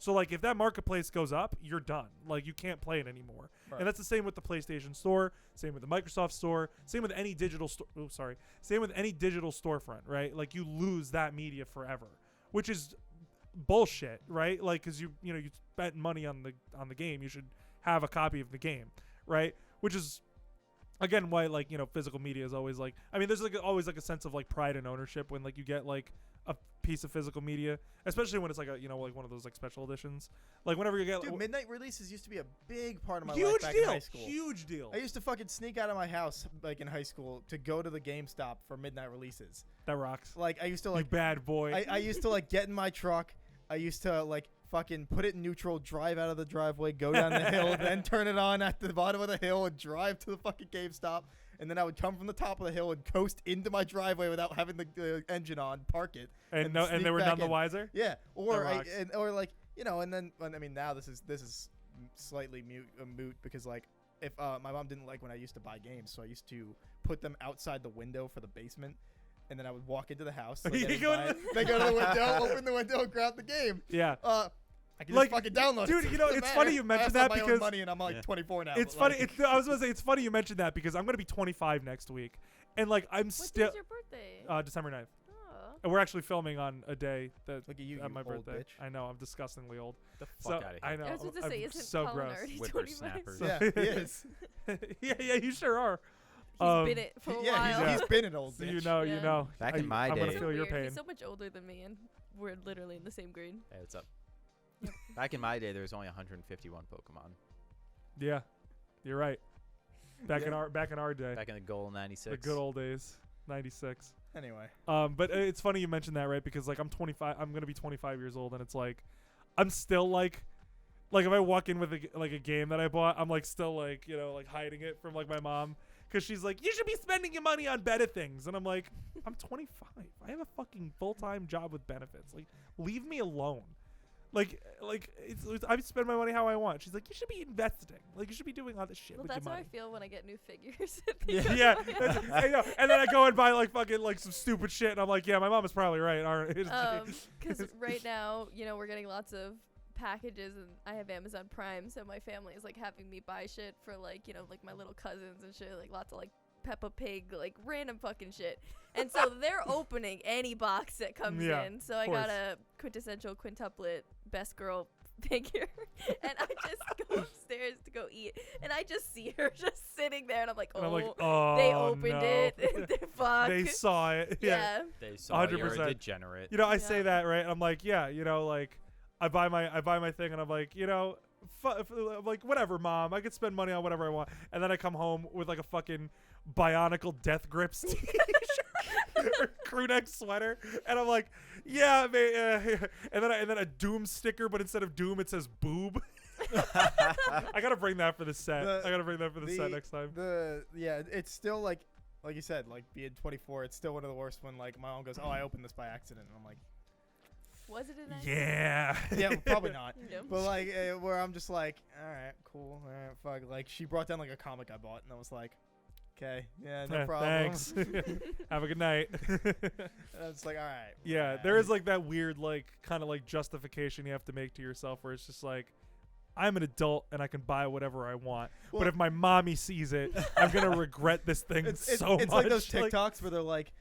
So like if that marketplace goes up, you're done. Like you can't play it anymore. Right. And that's the same with the PlayStation Store, same with the Microsoft Store, same with any digital same with any digital storefront, right? Like you lose that media forever, which is bullshit, right? Like cuz you spent money on the game, you should have a copy of the game, right? Which is again why like physical media is always like, I mean there's like always like a sense of like pride and ownership when like you get like a piece of physical media, especially when it's like a like one of those like special editions. Like whenever you get Dude, midnight releases used to be a big part of my life huge back deal, in high school. huge deal. I used to fucking sneak out of my house like in high school to go to the GameStop for midnight releases. That rocks. Like I used to You like bad boy. I used to like get in my truck. I used to like fucking put it in neutral, drive out of the driveway, go down the hill, then turn it on at the bottom of the hill and drive to the fucking GameStop. And then I would come from the top of the hill and coast into my driveway without having the engine on, park it, and sneak they were back none the in. wiser. Yeah, or That rocks. or like and then I mean now this is slightly moot because like if my mom didn't like when I used to buy games, so I used to put them outside the window for the basement, and then I would walk into the house. Like, You I didn't go buy to it. They go to the window, open the window, and grab the game. Yeah. I can Like, just fucking download dude, it. you know, Doesn't it's matter. funny you mentioned I also that have my own because- money and I'm like 24 now. It's but, funny. like, I was gonna say it's funny you mentioned that because I'm gonna be 25 next week, and like I'm What still day's your birthday? December 9th, Oh. and we're actually filming on a day that Look at you, at you my old birthday. bitch. I know I'm disgustingly old. The So fuck out of here. I know I was about to I'm say, isn't so Colin gross. already Whippersnappers. 25? Yeah, he is. yeah, you sure are. He's been it for a Yeah, while. Yeah. he's been an old So bitch. you know, you Yeah. know. Back in my I'm gonna day- So feel your weird. pain. He's so much older than me, and we're literally in the same grade. Hey, what's up? Back in my day, there was only 151 Pokemon. Yeah, you're right. Back in Yeah. our day, Back in the goal 96. the good old days, '96. Anyway. But it's funny you mentioned that, right? Because like I'm 25, I'm gonna be 25 years old, and it's like I'm still like if I walk in with a game that I bought, I'm like still like like hiding it from like my mom because she's like, you should be spending your money on better things, and I'm like, I'm 25, I have a fucking full-time job with benefits, like leave me alone. Like it's I spend my money how I want. She's like, you should be investing. Like you should be doing all this shit Well, with that's your how I money. feel when I get new figures. Yeah, I know. And then I go and buy like fucking like some stupid shit, and I'm like, yeah, my mom is probably right. Because right now, we're getting lots of packages, and I have Amazon Prime, so my family is like having me buy shit for like like my little cousins and shit, like lots of like Peppa Pig, like random fucking shit. And so they're opening any box that comes Yeah, in. So I course. got a quintessential quintuplet best girl figure, and I just go upstairs to go eat, and I just see her just sitting there, and I'm like, And I'm like, oh, oh, they opened no. it. Fuck. They saw it. Yeah. Yeah. They saw you're 100%. a degenerate. I Yeah. say that, right? I'm like, yeah, like I buy my thing, and I'm like, I'm like, whatever, mom, I could spend money on whatever I want, and then I come home with like a fucking Bionicle Death Grips t-shirt or crew neck sweater, and I'm like, yeah, man, and then a Doom sticker, but instead of Doom it says boob. I gotta bring that for the set. I gotta bring that for the set next time. It's still like you said, like being 24, it's still one of the worst when like my mom goes, oh, I opened this by accident, and I'm like, Was it an Yeah. yeah, well, probably not. No. But like where I'm just like, all right, cool, all right, fuck. Like she brought down like a comic I bought, and I was like, okay, yeah, no problem. Thanks. Have a good night. And I was like, all right. Yeah, there is like that weird like kind of like justification you have to make to yourself where it's just like, I'm an adult and I can buy whatever I want. Well- but if my mommy sees it, I'm gonna regret this thing It's so much. like those TikToks where they're like,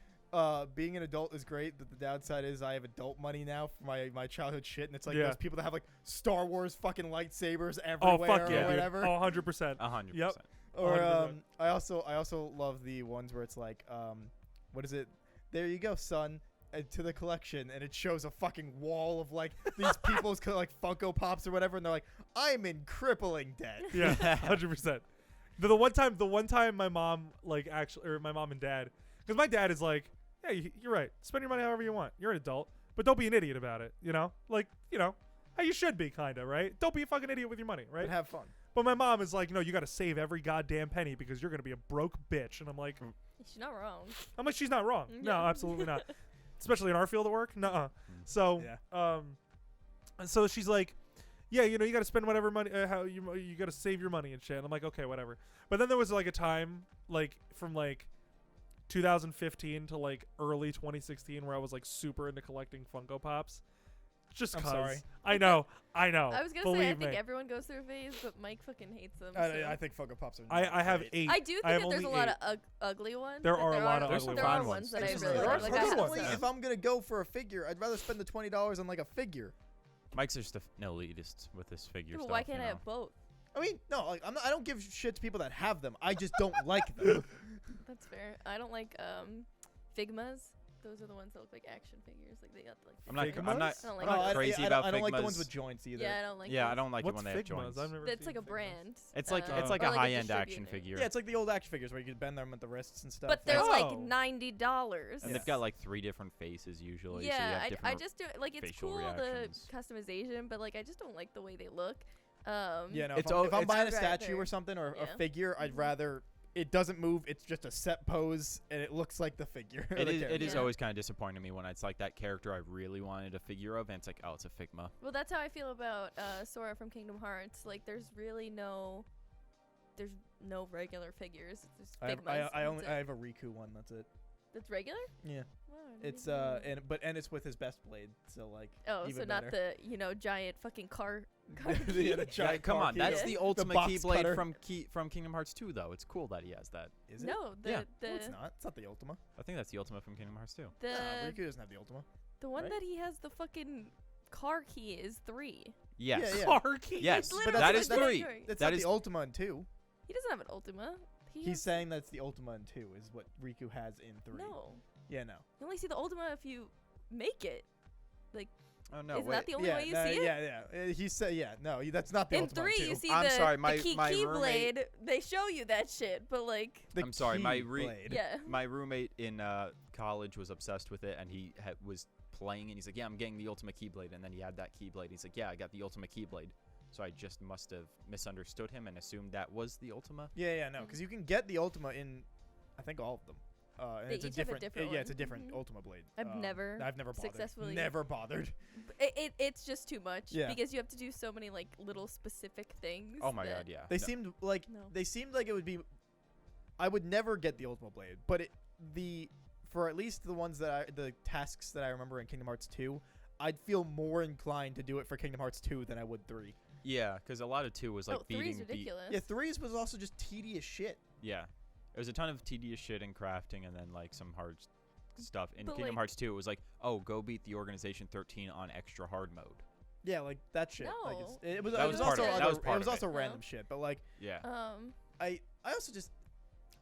being an adult is great, but the downside is I have adult money now for my childhood shit, and it's like Yeah. those people that have like Star Wars fucking lightsabers Oh everywhere fuck or yeah, dude. whatever. Oh, 100%. 100%. Yep. Or 100%. I also love the ones where it's like, what is it? There you go, son. And to the collection, and it shows a fucking wall of like these people's like Funko Pops or whatever, and they're like, I'm in crippling debt. Yeah, 100%. The one time my mom like actually, or my mom and dad, because my dad is like, yeah, you're right. Spend your money however you want. You're an adult, but don't be an idiot about it. Like how you should be, kind of, right? Don't be a fucking idiot with your money, right? But have fun. But my mom is like, you got to save every goddamn penny because you're gonna be a broke bitch. And I'm like, She's not wrong. she's not wrong. No, Yeah. absolutely not. Especially in our field of work. Nuh-uh. So, Yeah. so she's like, yeah, you got to spend whatever money, how you got to save your money and shit. And I'm like, okay, whatever. But then there was like a time, like from like 2015 to like early 2016, where I was like super into collecting Funko Pops. Just I'm 'cause. sorry. I know. I was gonna say I Believe think me. everyone goes through a phase, but Mike fucking hates them. I so. think Funko Pops are. I have great. 8. I do think I have that there's a only lot 8. of ugly ones. There but are a lot of There's ugly some There are fun ones ones. that It's I just really like, like. I have personally, some. if I'm gonna go for a figure, I'd rather spend the $20 on like a figure. Mike's just an elitist with this figure Yeah, but stuff. why can't you I know? have both? I mean, no, like I don't give shit to people that have them. I just don't like them. That's fair. I don't like Figmas. Those are the ones that look like action figures. Like they got like. I'm not. Figmas? I'm not. I don't like I'm not those. crazy I about don't like the ones Figmas. with joints either. Yeah, I don't like. Yeah, I those. don't like What's it when they have Figmas? joints. I've never It's seen like a Figmas. brand. It's like Oh. it's like or a like a high-end action distributor. figure. Yeah, it's like the old action figures where you could bend them at the wrists and stuff. But there's like Oh. $90. And they've got like 3 different faces usually. So you Yeah, have I different just do like it's facial cool reactions. the customization, but like I just don't like the way they look. Yeah, no. It's If I'm it's- buying a I'd statue rather- or something or yeah. a figure, I'd Mhm. rather it doesn't move. It's just a set pose and it looks like the figure. or It the is. It character. is Yeah. always kind of disappointing to me when it's like that character I really wanted a figure of, and it's like, oh, it's a Figma. Well, that's how I feel about Sora from Kingdom Hearts. Like, there's no regular figures. It's just I have, Figmas. I and only that's I it. have a Riku one. That's it. That's regular. Yeah. Wow, I didn't It's even know that. and it's with his best blade. So like. Oh, even so not better. the giant fucking car. Yeah, the key. giant Come car on, key. that's Yeah. the ultimate box Keyblade cutter. from Kingdom Hearts 2, though. It's cool that he has that. Is it? No, the Yeah. the No, it's not. It's not the Ultima. I think that's the Ultima from Kingdom Hearts 2. the Riku doesn't have the Ultima. the one right? that he has the fucking car key is 3. Yes. Yeah. Car key. Yes, It's but literally that that's- is the that's- 3. car key. That's That not is- the Ultima in 2. He doesn't have an Ultima. He He's has- saying that's the Ultima in 2 is what Riku has in 3. no. Yeah, no. You only see the Ultima if you make it. Oh no, Isn't wait. that the only yeah, way you no, see it? yeah. He said, yeah, no, that's not the In Ultima 3, in 2. you see I'm the, sorry, the my Keyblade. roommate- They show you that shit, but like, The I'm sorry, my Keyblade. yeah. My roommate in college was obsessed with it, and he was playing, and he's like, "Yeah, I'm getting the Ultima Keyblade," and then he had that Keyblade. He's like, "Yeah, I got the Ultima Keyblade." So I just must have misunderstood him and assumed that was the Ultima. Yeah, no, because you can get the Ultima in, I think, all of them. And They it's a each have a different, different yeah, it's a one. different Mhm. Ultima blade. I've never bothered. successfully- Never bothered. It's just too much Yeah. because you have to do so many like little specific things. Oh my that- god, yeah. They No. seemed like No. it would be. I would never get the Ultima blade, but for at least the tasks that I remember in Kingdom Hearts 2, I'd feel more inclined to do it for Kingdom Hearts 2 than I would 3. Yeah, because a lot of 2 was like Oh, 3's beating ridiculous. Yeah, 3's was also just tedious shit. Yeah, there was a ton of tedious shit in crafting, and then like some hard stuff. In But, Kingdom like- Hearts 2, it was like, oh, go beat the Organization 13 on extra hard mode. Yeah, like that shit. Like No. it was. That It was was part also of it. That other- was part it was of it. also No. random shit, but like Yeah. I also just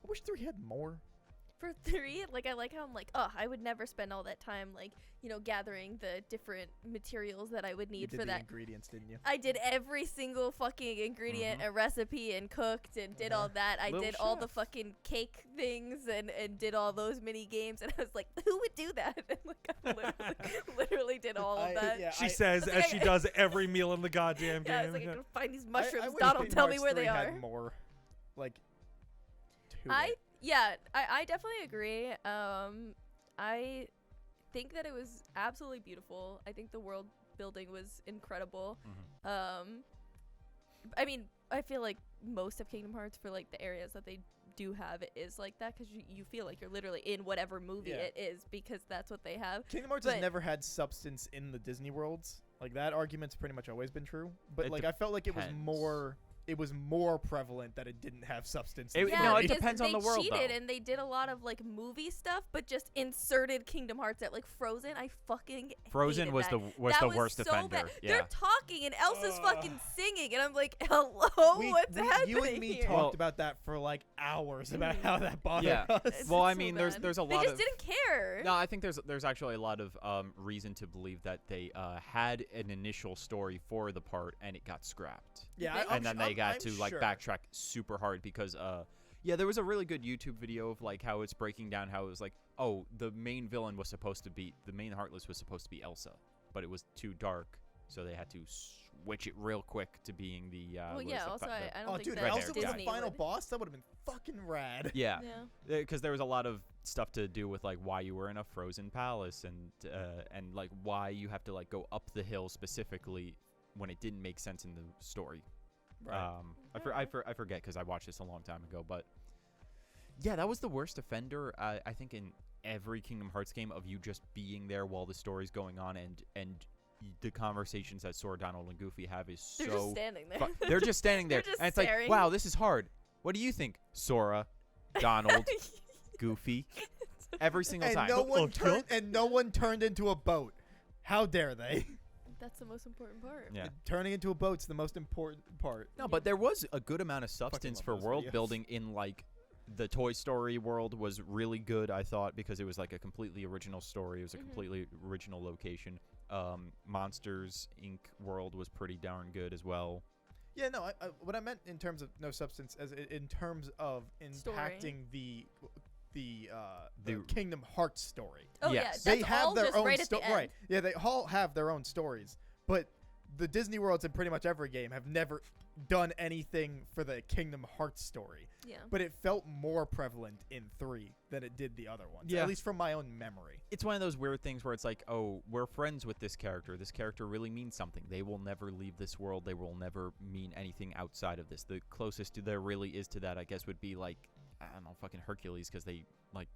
I wish 3 had more. For 3, like I like how I'm like, oh, I would never spend all that time like, gathering the different materials that I would You need did for the that. ingredients, didn't you? I did every single fucking ingredient and recipe and cooked and did all that. I Little did all the chef. fucking cake things and did all those mini games and I was like, who would do that? And like I literally did all of that. Yeah, She I- says It's as like she I- does every meal in the goddamn Yeah, I game. was like, I can find these I mushrooms. wish Donald, Kingdom tell me Hearts where 3 they are. had more, like, to I it. I definitely agree. I think that it was absolutely beautiful. I think the world building was incredible. Mhm. I mean, I feel like most of Kingdom Hearts for like the areas that they do have it is like that because you feel like you're literally in whatever movie Yeah. it is because that's what they have. Kingdom Hearts but- has never had substance in the Disney worlds. Like that argument's pretty much always been true. But It like I felt like depends. it was more prevalent that it didn't have substance. It- in the Yeah, no, it movie. because depends on they the world, cheated though. and they did a lot of like movie stuff, but just inserted Kingdom Hearts at like Frozen. I fucking Frozen hated was that. the That the was worst so offender. bad. Yeah. They're talking and Elsa's Ugh. fucking singing, and I'm like, hello, what's happening You and me here? talked Well- about that for like hours about Mhm. how that bothered Yeah. us. It's Well, I so mean, there's bad. a They lot just of didn't care. No, I think there's actually a lot of reason to believe that they had an initial story for the part and it got scrapped. Yeah, And I'm and then su- they I'm- got I'm to like sure. backtrack super hard because there was a really good YouTube video of like how it's breaking down how it was like, oh, the main villain was supposed to be the main Heartless was supposed to be Elsa, but it was too dark, so they had to switch it real quick to being the well, what is yeah. the Also, fa- I don't Oh, think dude, that Red Elsa haired was guy. the Disney final would. boss. That would have been fucking rad. yeah, Yeah. because there was a lot of stuff to do with like why you were in a frozen palace and like why you have to like go up the hill specifically when it didn't make sense in the story. Right. I forget because I watched this a long time ago, but yeah, that was the worst offender I think in every Kingdom Hearts game of you just being there while the story's going on and the conversations that Sora, Donald, and Goofy have is They're so just standing there. they're just standing there, They're just and it's staring. like, wow, this is hard. What do you think, Sora, Donald, Goofy? Every single time. No one turned into a boat. How dare they? That's the most important part. Yeah. Turning into a boat's the most important part. No, but there was a good amount of substance love for those world videos. building in like the Toy Story world was really good, I thought, because it was like a completely original story. It was a completely original location. Monsters Inc. world was pretty darn good as well. Yeah, no. What I meant in terms of no substance, as in terms of impacting the Kingdom Hearts story. Oh Yes. yeah, They that's have all their just own right at the end. right. Yeah, they all have their own stories, but the Disney worlds in pretty much every game have never done anything for the Kingdom Hearts story. Yeah. But it felt more prevalent in 3 than it did the other ones. Yeah. At least from my own memory. It's one of those weird things where it's like, oh, we're friends with this character. This character really means something. They will never leave this world. They will never mean anything outside of this. The closest there really is to that, I guess, would be like, I don't know, fucking Hercules, because they like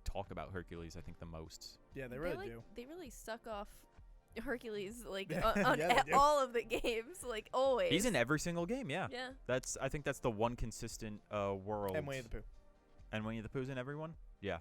talk about Hercules, I think, the most. Yeah, they really like, do. They really suck off Hercules like Yeah, on yeah, they do. all of the games, like always. He's in every single game, yeah. Yeah. I think that's the one consistent world. And Winnie the Pooh. And Winnie the Pooh's in everyone? Yeah.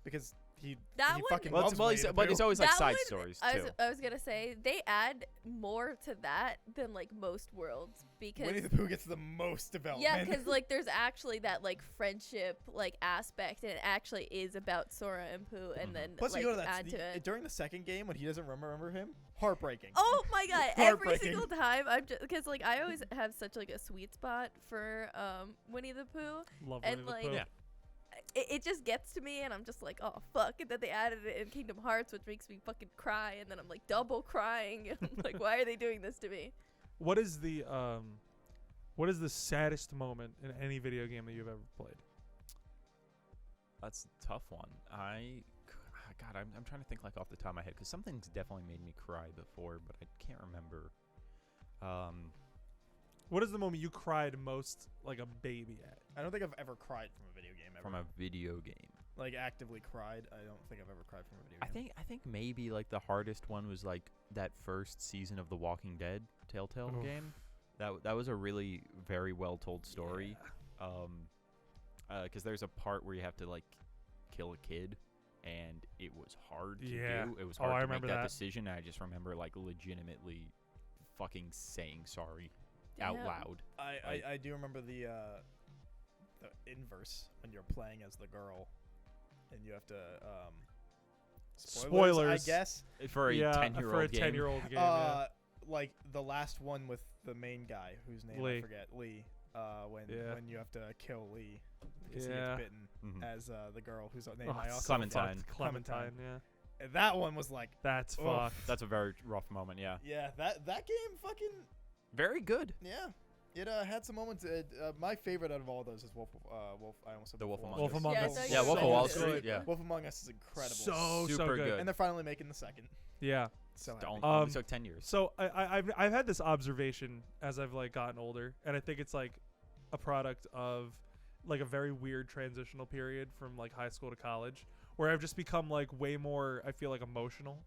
Because he That he one- fucking Well, loves it's, well, Winnie he's, the but it's Pooh. always like That side one, stories, I too. was gonna say they add more to that than like most worlds because Winnie the Pooh gets the most development. yeah, because like there's actually that like friendship like aspect, and it actually is about Sora and Pooh, and then Plus, like you go to add to it. during the second game when he doesn't remember him. Heartbreaking. Oh my god! Every Heartbreaking. single time I'm just because like I always have such like a sweet spot for Winnie the Pooh, Love and, Winnie the like, Pooh. Yeah. it just gets to me, and I'm just like, oh fuck! And then they added it in Kingdom Hearts, which makes me fucking cry, and then I'm like double crying. I'm like, why are they doing this to me? What is the saddest moment in any video game that you've ever played? That's a tough one. God, I'm trying to think like off the top of my head, because something's definitely made me cry before, but I can't remember. What is the moment you cried most like a baby at? I don't think I've ever cried from a video game ever. From a video game. Like actively cried. I don't think I've ever cried from a video game. I think maybe like the hardest one was like that first season of The Walking Dead Telltale Oof. game. That was a really very well told story. Because there's a part where you have to like kill a kid, and it was hard to Yeah. do. It was Oh, hard I to make remember that that. decision. I just remember like legitimately fucking saying sorry out Damn. loud. I do remember the inverse when you're playing as the girl, and you have to Spoilers. I guess. For a 10-year-old for a game. 10-year-old game. Yeah. Like the last one with the main guy whose name Lee. I forget, Lee. When you have to kill Lee because he Yeah. gets bitten Mhm. as the girl whose name Oh, I it's also so Clementine. fucked. Clementine. Yeah. And that one was like, That's Oof. fucked. That's a very rough moment, yeah. yeah, that game fucking Very good. yeah. It had some moments. My favorite out of all those is Wolf. I almost said The Wolf Among Wolf Us. Among Yeah, I Us. thought you Yeah, were Wolf of saying Wall that. Street, yeah. Wolf Among Us is incredible. So Super good. good. And they're finally making the second. Yeah. So It happy. only took 10 years. So I've had this observation as I've like gotten older, and I think it's like a product of like a very weird transitional period from like high school to college, where I've just become like way more, I feel like, emotional,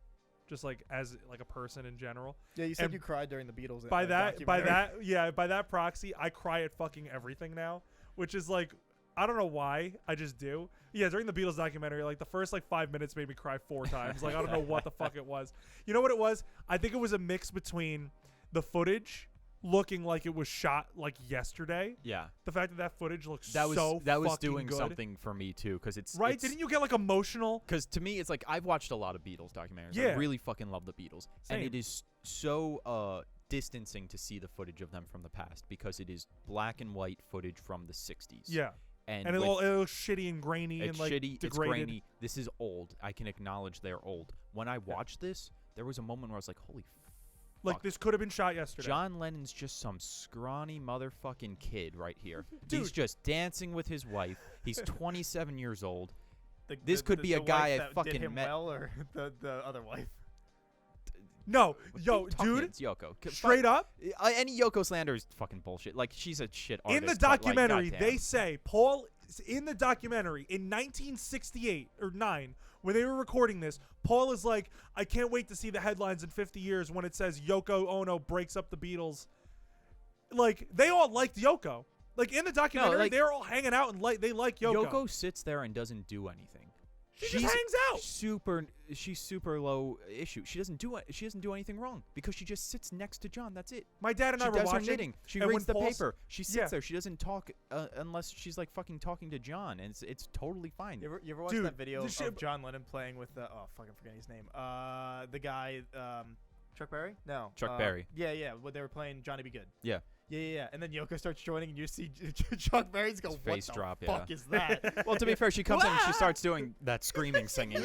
just like as like a person in general. Yeah, you said and you cried during the Beatles. By documentary. that proxy, I cry at fucking everything now, which is like, I don't know why, I just do. Yeah, during the Beatles documentary, like the first like 5 minutes made me cry 4 times. Like I don't know what the fuck it was. You know what it was? I think it was a mix between the footage looking like it was shot like yesterday. Yeah. The fact that footage looks That was so that was fucking doing good. something for me too, because it's Right? it's- Didn't you get like emotional? Because to me, it's like I've watched a lot of Beatles documentaries. I Yeah. really fucking love the Beatles, and Same. it is so distancing to see the footage of them from the past, because it is black and white footage from the 60s. Yeah. and And it with- looks shitty and grainy it's and like shitty, it's degraded. grainy. This is old. I can acknowledge they're old. When I watched this, there was a moment where I was like, "Holy Like fuck. this could have been shot yesterday. John Lennon's just some scrawny motherfucking kid right here. Dude. He's just dancing with his wife. He's 27 years old. The- This the- could the- be a the guy wife I that fucking did him met- well, or the other wife. No, yo, Keep talking, dude, it's Yoko. straight up. Any Yoko slander is fucking bullshit. Like, she's a shit artist. In the but, like, documentary, goddamn. they say Paul in the documentary in 1968 or 9 when they were recording this, Paul is like, I can't wait to see the headlines in 50 years when it says Yoko Ono breaks up the Beatles. Like, they all liked Yoko. Like, in the documentary, they're all hanging out and they like Yoko. Yoko sits there and doesn't do anything. She just hangs out. She's super low issue. She doesn't do anything wrong because she just sits next to John. That's it. My dad and I were does her watching. knitting. She reads the paper. She sits there. She doesn't talk unless she's like fucking talking to John, and it's totally fine. You ever watch that video of John Lennon playing with fucking forgetting his name. The guy Chuck Berry? No. Chuck Berry. Yeah. When they were playing Johnny Be Good. Yeah. Yeah. And then Yoko starts joining, and you see Chuck Berry's go, His what face the drop, fuck is that? Well, to be fair, she comes in and she starts doing that screaming singing.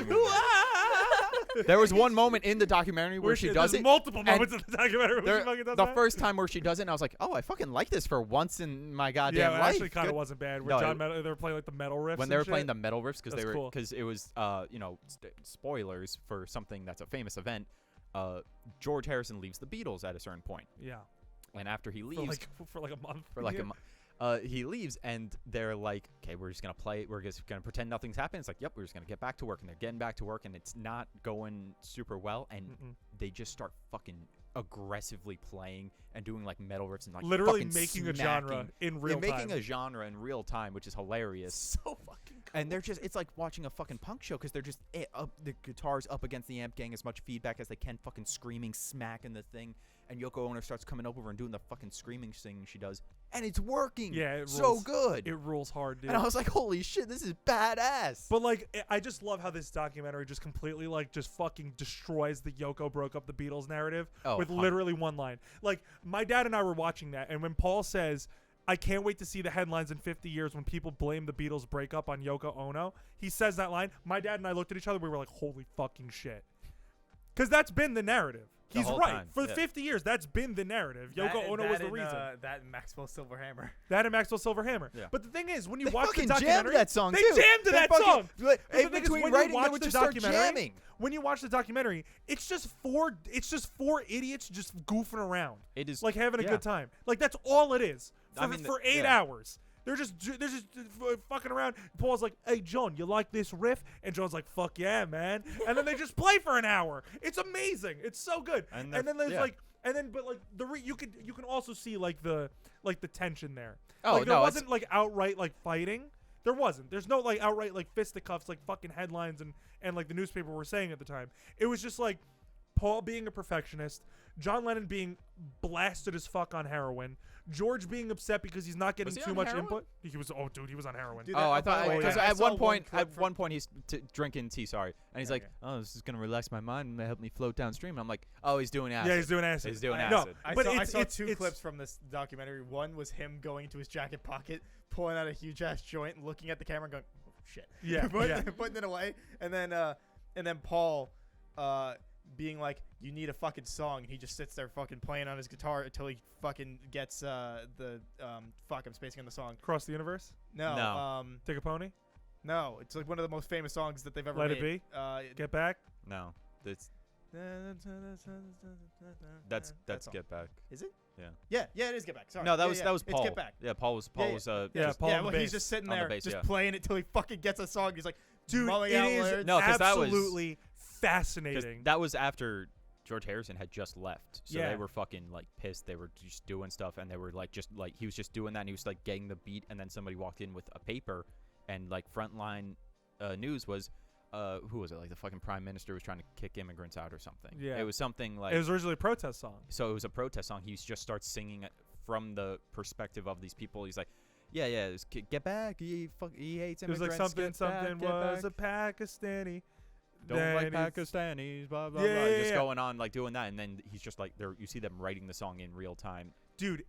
There was one moment in the documentary where she does it. There's multiple moments in the documentary where she fucking does the that. first time where she does it, and I was like, oh, I fucking like this for once in my goddamn life. Yeah, it actually kind of wasn't bad. Where they were playing like the metal riffs. When they were playing the metal riffs, because it was spoilers for something that's a famous event. George Harrison leaves the Beatles at a certain point. Yeah. And after he leaves for like a month. He leaves, and they're like, okay, we're just going to play. We're just going to pretend nothing's happened. It's like, yep, we're just going to get back to work. And they're getting back to work, and it's not going super well. And they just start fucking aggressively playing and doing like metal riffs and like literally making a genre in real time. Making a genre in real time, which is hilarious. So fucking cool. And they're just, it's like watching a fucking punk show because they're just the guitars up against the amp, getting as much feedback as they can, fucking screaming, smacking the thing. And Yoko Ono starts coming over and doing the fucking screaming thing she does. And it's working. Yeah, it so rules. good. It rules hard, dude. And I was like, holy shit, this is badass. But like, I just love how this documentary just completely like just fucking destroys the Yoko broke up the Beatles narrative with literally one line. Like, my dad and I were watching that, and when Paul says, I can't wait to see the headlines in 50 years when people blame the Beatles breakup on Yoko Ono, he says that line. My dad and I looked at each other, we were like, holy fucking shit. Because that's been the narrative. He's right. Time. For 50 years, that's been the narrative. Yoko Ono was the reason. That and Maxwell Silverhammer. That and Maxwell Silverhammer. Yeah. But the thing is, when you They watch the fucking documentary, jammed that song they too. jammed to that song. In between writing, they would just start jamming. When you watch the documentary, it's just four idiots just goofing around. It is like having a good time. Like that's all it is for 8 hours. They're just fucking around. Paul's like, "Hey, John, you like this riff?" And John's like, "Fuck yeah, man!" And then they just play for an hour. It's amazing. It's so good. And then there's you can also see like the tension there. Oh, like, there wasn't like outright like fighting. There wasn't. There's no like outright like fisticuffs like fucking headlines and like the newspaper were saying at the time. It was just like Paul being a perfectionist, John Lennon being blasted as fuck on heroin, George being upset because he's not getting too much input. He was he was on heroin. Dude, I thought because at one point he's drinking tea, and he's like, "Oh, this is gonna relax my mind and help me float downstream." And I'm like, "Oh, he's doing acid." Yeah, he's doing acid. He's doing acid. No, I saw two clips from this documentary. One was him going into his jacket pocket, pulling out a huge ass joint, and looking at the camera, and going, "Oh shit!" Yeah, putting it away, and then Paul, being like, you need a fucking song, and he just sits there fucking playing on his guitar until he fucking gets I'm spacing on the song. Cross the Universe? No. Take a Pony? No, it's like one of the most famous songs that they've ever Let made. It Be? Get Back? No, that's Get Back. Is it? Yeah. Yeah, it is Get Back. Sorry. No, that was Paul. It's Get Back. Yeah, Paul was Paul well, he's just sitting there, just playing it till he fucking gets a song. He's like, dude, mulling it out is lyrics. No, 'cause that was absolutely fascinating. That was after George Harrison had just left, so Yeah. they were fucking like pissed. They were just doing stuff, and they were like he was just doing that, and he was like getting the beat, and then somebody walked in with a paper, and like Frontline News was. Who was it? Like the fucking prime minister was trying to kick immigrants out or something. Yeah. It was something like. It was originally a protest song. So it was a protest song. He just starts singing it from the perspective of these people. He's like, yeah, it's, get back. He hates immigrants. It was like something was a Pakistani. Don't like Pakistanis, blah, blah, blah. Just going on, like, doing that. And then he's just, like, you see them writing the song in real time. Dude,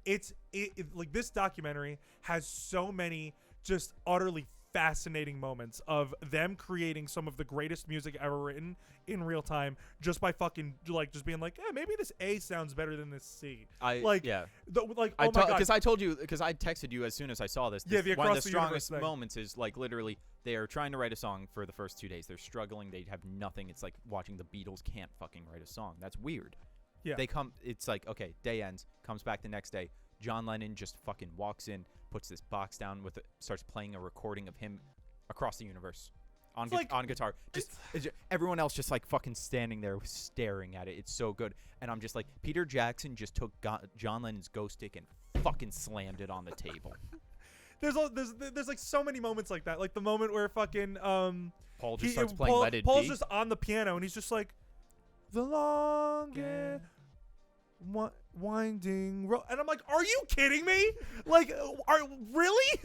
like, this documentary has so many just utterly fascinating moments of them creating some of the greatest music ever written in real time just by fucking, like, just being like, maybe this A sounds better than this C. Because I told you, because I texted you as soon as I saw this. One of the strongest moments is, like, literally, they are trying to write a song for the first 2 days. They're struggling. They have nothing. It's like watching the Beatles can't fucking write a song. That's weird. Yeah. It's like, okay, day ends, comes back the next day. John Lennon just fucking walks in, puts this box down starts playing a recording of him across the universe. on It's like- on guitar. Everyone else just like fucking standing there staring at it. It's so good. And I'm just like, Peter Jackson just took John Lennon's Ghost Stick and fucking slammed it on the table. There's like so many moments like that. Like the moment where fucking Paul just starts playing Let It Paul's Be. just on the piano and he's just like, the longest winding road, and I'm like, are you kidding me? Like, really?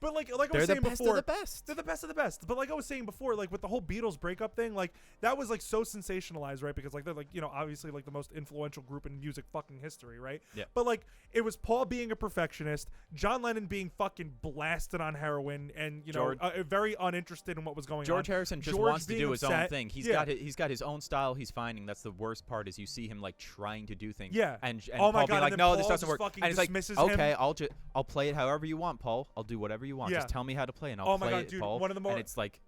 But like I was They're the saying best before, of the best. they're the best of the best. But like I was saying before, like with the whole Beatles breakup thing, like that was like so sensationalized, right? Because like they're like, you know, obviously like the most influential group in music fucking history, right? Yeah. But like it was Paul being a perfectionist, John Lennon being fucking blasted on heroin, and you know, very uninterested in what was going on. George Harrison just George wants to being do his own upset. thing. He's Yeah. got his own style he's finding. That's the worst part is you see him like trying to do things. Yeah. And Oh my Paul God, being and like, then no, Paul this doesn't just work. fucking And it's like, dismisses okay, him. I'll play it however you want, Paul. I'll do whatever you want. Yeah. Just tell me how to play and I'll Oh my play God, it, dude, Paul. one of the and it's like,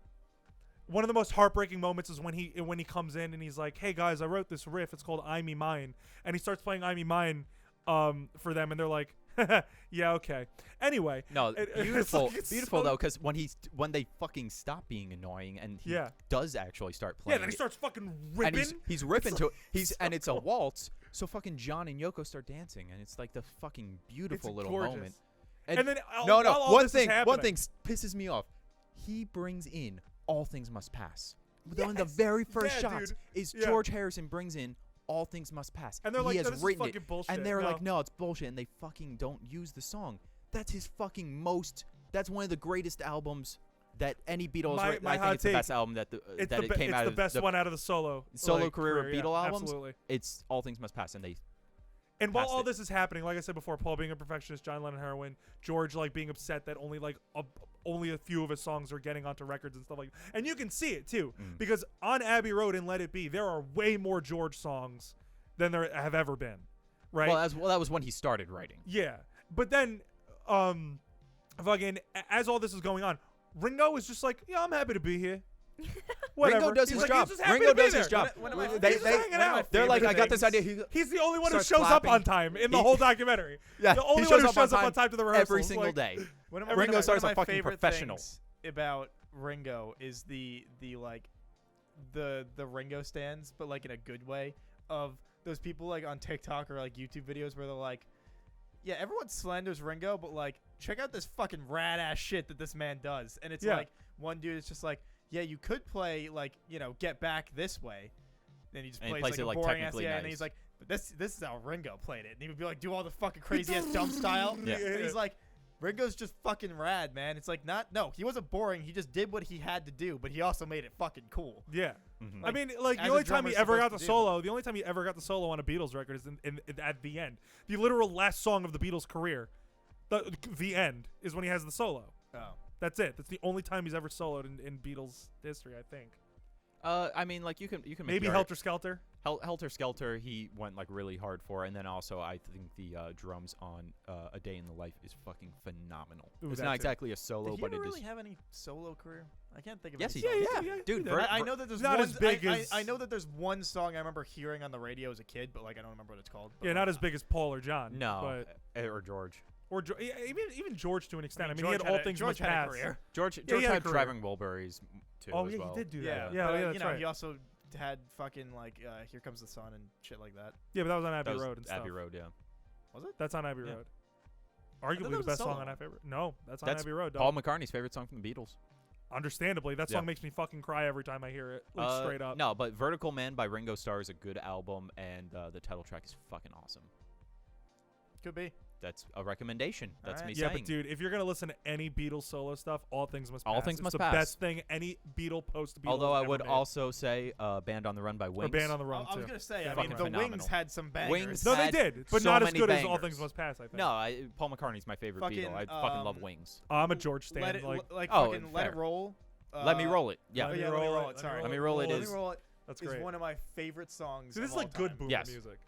one of the most heartbreaking moments is when he comes in and he's like, hey guys, I wrote this riff, it's called I Me Mine, and he starts playing I Me Mine for them, and they're like, yeah, okay. Anyway, no, beautiful, it's beautiful so- though, because when they fucking stop being annoying and he Yeah. does actually start yeah, playing then he it, starts fucking and ripping. he's ripping It's to like- it. it's And so it's a cool. waltz. So fucking John and Yoko start dancing, and it's like the fucking beautiful little gorgeous. moment. And then no, while all one this is thing happening- pisses me off. He brings in All Things Must Pass. One of the Yes. very first Yeah, shots dude. is Yeah. George Harrison brings in All Things Must Pass. And they're he like, has "No, this is written fucking it, bullshit." and they're No. like, no, it's bullshit, and they fucking don't use the song. That's his fucking most. That's one of the greatest albums that any Beatles. My I think hot it's the take, best album that It's that the, it came it's out the of. best one out of the solo career of yeah, Beatle albums. Absolutely. It's All Things Must Pass, and they. And while Passed all it. this is happening, like I said before, Paul being a perfectionist, John Lennon heroin, George like being upset that only like only a few of his songs are getting onto records and stuff like that. And you can see it too, because on Abbey Road and Let It Be, there are way more George songs than there have ever been, right? Well, that was when he started writing. Yeah, but then, fucking as all this is going on, Ringo is just like, yeah, I'm happy to be here. Whatever. Ringo does He's his like, job. he's just happy Ringo to be does his there. job. One of my He's They- just they- hanging out. They're like, I got this favorite idea. He's the only one who Starts shows up clapping. on time in the He- whole documentary. Yeah, the only he one who shows shows up on time to the rehearsals. every single like, day. One of Ringo my, starts one a of my fucking favorite professional. things about Ringo is the like the Ringo stands, but like in a good way, of those people like on TikTok or like YouTube videos where they're like, yeah, everyone slanders Ringo, but like check out this fucking rad ass shit that this man does. And it's Yeah. like one dude is just like, yeah, you could play like, you know, Get Back this way. Then he just And he plays plays it, like a like, boring ass, technically yeah, and nice. he's like, but this is how Ringo played it. And he would be like, do all the fucking crazy ass dumb style. Yeah. And he's like, Ringo's just fucking rad, man. It's like no, he wasn't boring. He just did what he had to do, but he also made it fucking cool. Yeah. Mhm. I mean, like as the a only time he drummer's ever got supposed the to do. solo, the only time he ever got the solo on a Beatles record is in at the end. The literal last song of the Beatles' career, the end, is when he has the solo. Oh. That's it. That's the only time he's ever soloed in Beatles history, I think. I mean, like you can make Maybe the Helter Skelter. Helter Skelter. He went like really hard for, and then also I think the drums on A Day in the Life is fucking phenomenal. Ooh, It's that not too. exactly a solo, Did he but ever it really is. have any solo career? I can't think of Yes, any he songs. yeah, dude. did. I know that there's Not one, as big I, as- I know that there's one song I remember hearing on the radio as a kid, but like I don't remember what it's called. But Yeah, not as big as Paul or John. No, but or George. or yeah, even George to an extent. I mean, George he had all a- things George must had a pass. career. George he had a had career. driving Wilburys too. Oh as yeah, well. he did do Yeah, that. Yeah, but, yeah, you that's know, right. he also had fucking like Here Comes the Sun and shit like that. Yeah, but that was on That Abbey was Road and stuff. Abbey Road, yeah. Was it? That's on Abbey Yeah. Road. that Arguably the was a best song solo. on Abbey Road. No, that's on That's Abbey Road. Paul Dog. McCartney's favorite song from the Beatles. Understandably, that Yeah. song makes me fucking cry every time I hear it. Like straight up. No, but Vertical Man by Ringo Starr is a good album, and the title track is fucking awesome. Could be. That's a recommendation. That's Alright. me Yeah, saying. but dude, if you're gonna listen to any Beatles solo stuff, All Things Must All Pass. Things It's Must the Pass. best thing any Beatle post Beatles. Although I ever would made. also say Band on the Run by Wings. or Band on the Run I too. was gonna say, Yeah, I mean, fucking the phenomenal. Wings had some bangers. Wings No, they had did, but so not as many good as All bangers. Things Must Pass. I think. No, Paul McCartney's my favorite Fucking, Beatle. I fucking love um, Wings. I'm a George stan. Let it, like like Oh, fucking Let It fair. Roll. Let Me Roll It. Yeah. Oh, Let yeah, Me Let Me Roll Roll It, It. Sorry. Let Me Roll It Let Me is- Roll It. That's Is great. one of my favorite songs. See, this of is like all good time. boomer Yes. music.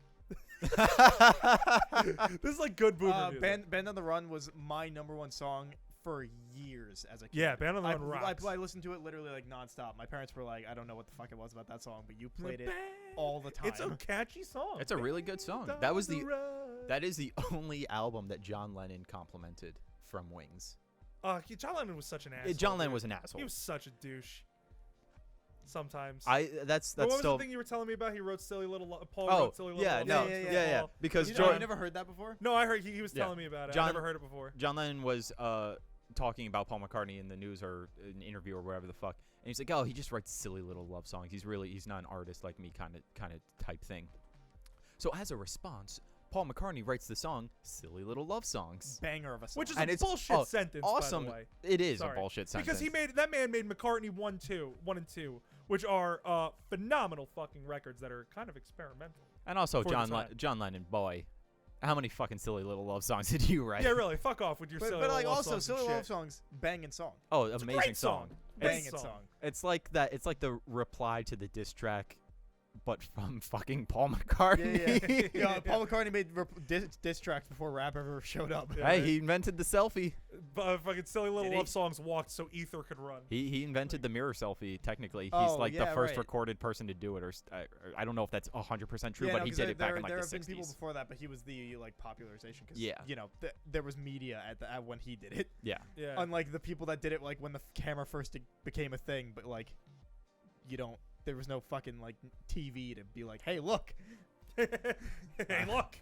This is like good boomer music. Band on the Run was my number one song for years as a kid. Yeah, Band on the Run rocks. I listened to it literally like nonstop. My parents were like, I don't know what the fuck it was about that song, but you played it all the time. It's a catchy song. It's a really good song. Down That was the the road. that is the only album that John Lennon complimented from Wings. John Lennon was such an asshole. John Lennon dude. was an asshole. He was such a douche. Sometimes. That's What was still. the thing you were telling me about? He wrote silly little. Paul Oh, wrote silly little. yeah, love no, songs yeah, for yeah, yeah. Paul. Because You John, never heard that before? No, I heard he was Yeah. telling me about it. John- I never heard it before. John Lennon was talking about Paul McCartney in the news or an interview or whatever the fuck, and he's like, "Oh, he just writes silly little love songs. He's not an artist like me, kind of type thing." So as a response, Paul McCartney writes the song "Silly Little Love Songs," Banger of a song. Which is And a it's bullshit sentence, awesome. by the way. It is Sorry. a bullshit sentence Because that man made McCartney 1 and 2, which are phenomenal fucking records that are kind of experimental. and also for the time. John Lennon, boy, how many fucking silly little love songs did you write? Yeah, really. Fuck off with your silly but little like love also songs and silly shit. love songs, banging song, Oh, It's a amazing great song. banging Great song. It's like that. It's like the reply to the diss track, but from fucking Paul McCartney. Yeah, Paul McCartney made diss tracks before rap ever showed up. Yeah. Hey, he invented the selfie. Fucking silly little Did he? love songs walked so ether could run. He invented the mirror selfie. Technically, he's Oh, like the yeah, first right. recorded person to do it. Or I don't know if that's 100% true, Yeah, but no, he 'cause did it back there, in like there the have been people 60s. before that, but he was the like popularization because Yeah. there was media at when he did it. Yeah, Yeah. Unlike the people that did it like when the camera first became a thing, but like there was no fucking like TV to be like, hey, look. Hey, look.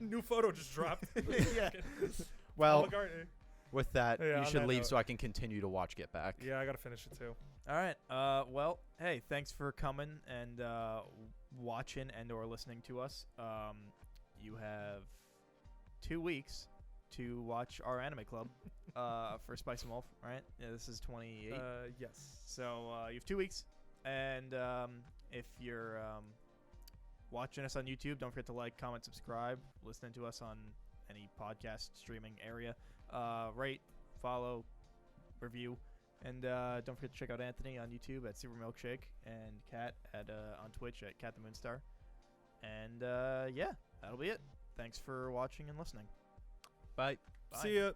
New photo just dropped. Yeah. Well, Paul McCartney. with that, Yeah, you on should that leave note. so I can continue to watch Get Back. Yeah, I gotta finish it too. All right. Well, hey, thanks for coming and watching and/or listening to us. You have 2 weeks to watch our anime club for Spice and Wolf, right? Yeah, this is 28. Yes. So you have 2 weeks, and if you're watching us on YouTube, don't forget to like, comment, subscribe. Listening to us on any podcast streaming area, rate, follow, review. And don't forget to check out Anthony on YouTube at Super Milkshake and Kat on Twitch at Kat the Moonstar. And yeah, that'll be it. Thanks for watching and listening. Bye. Bye. See ya.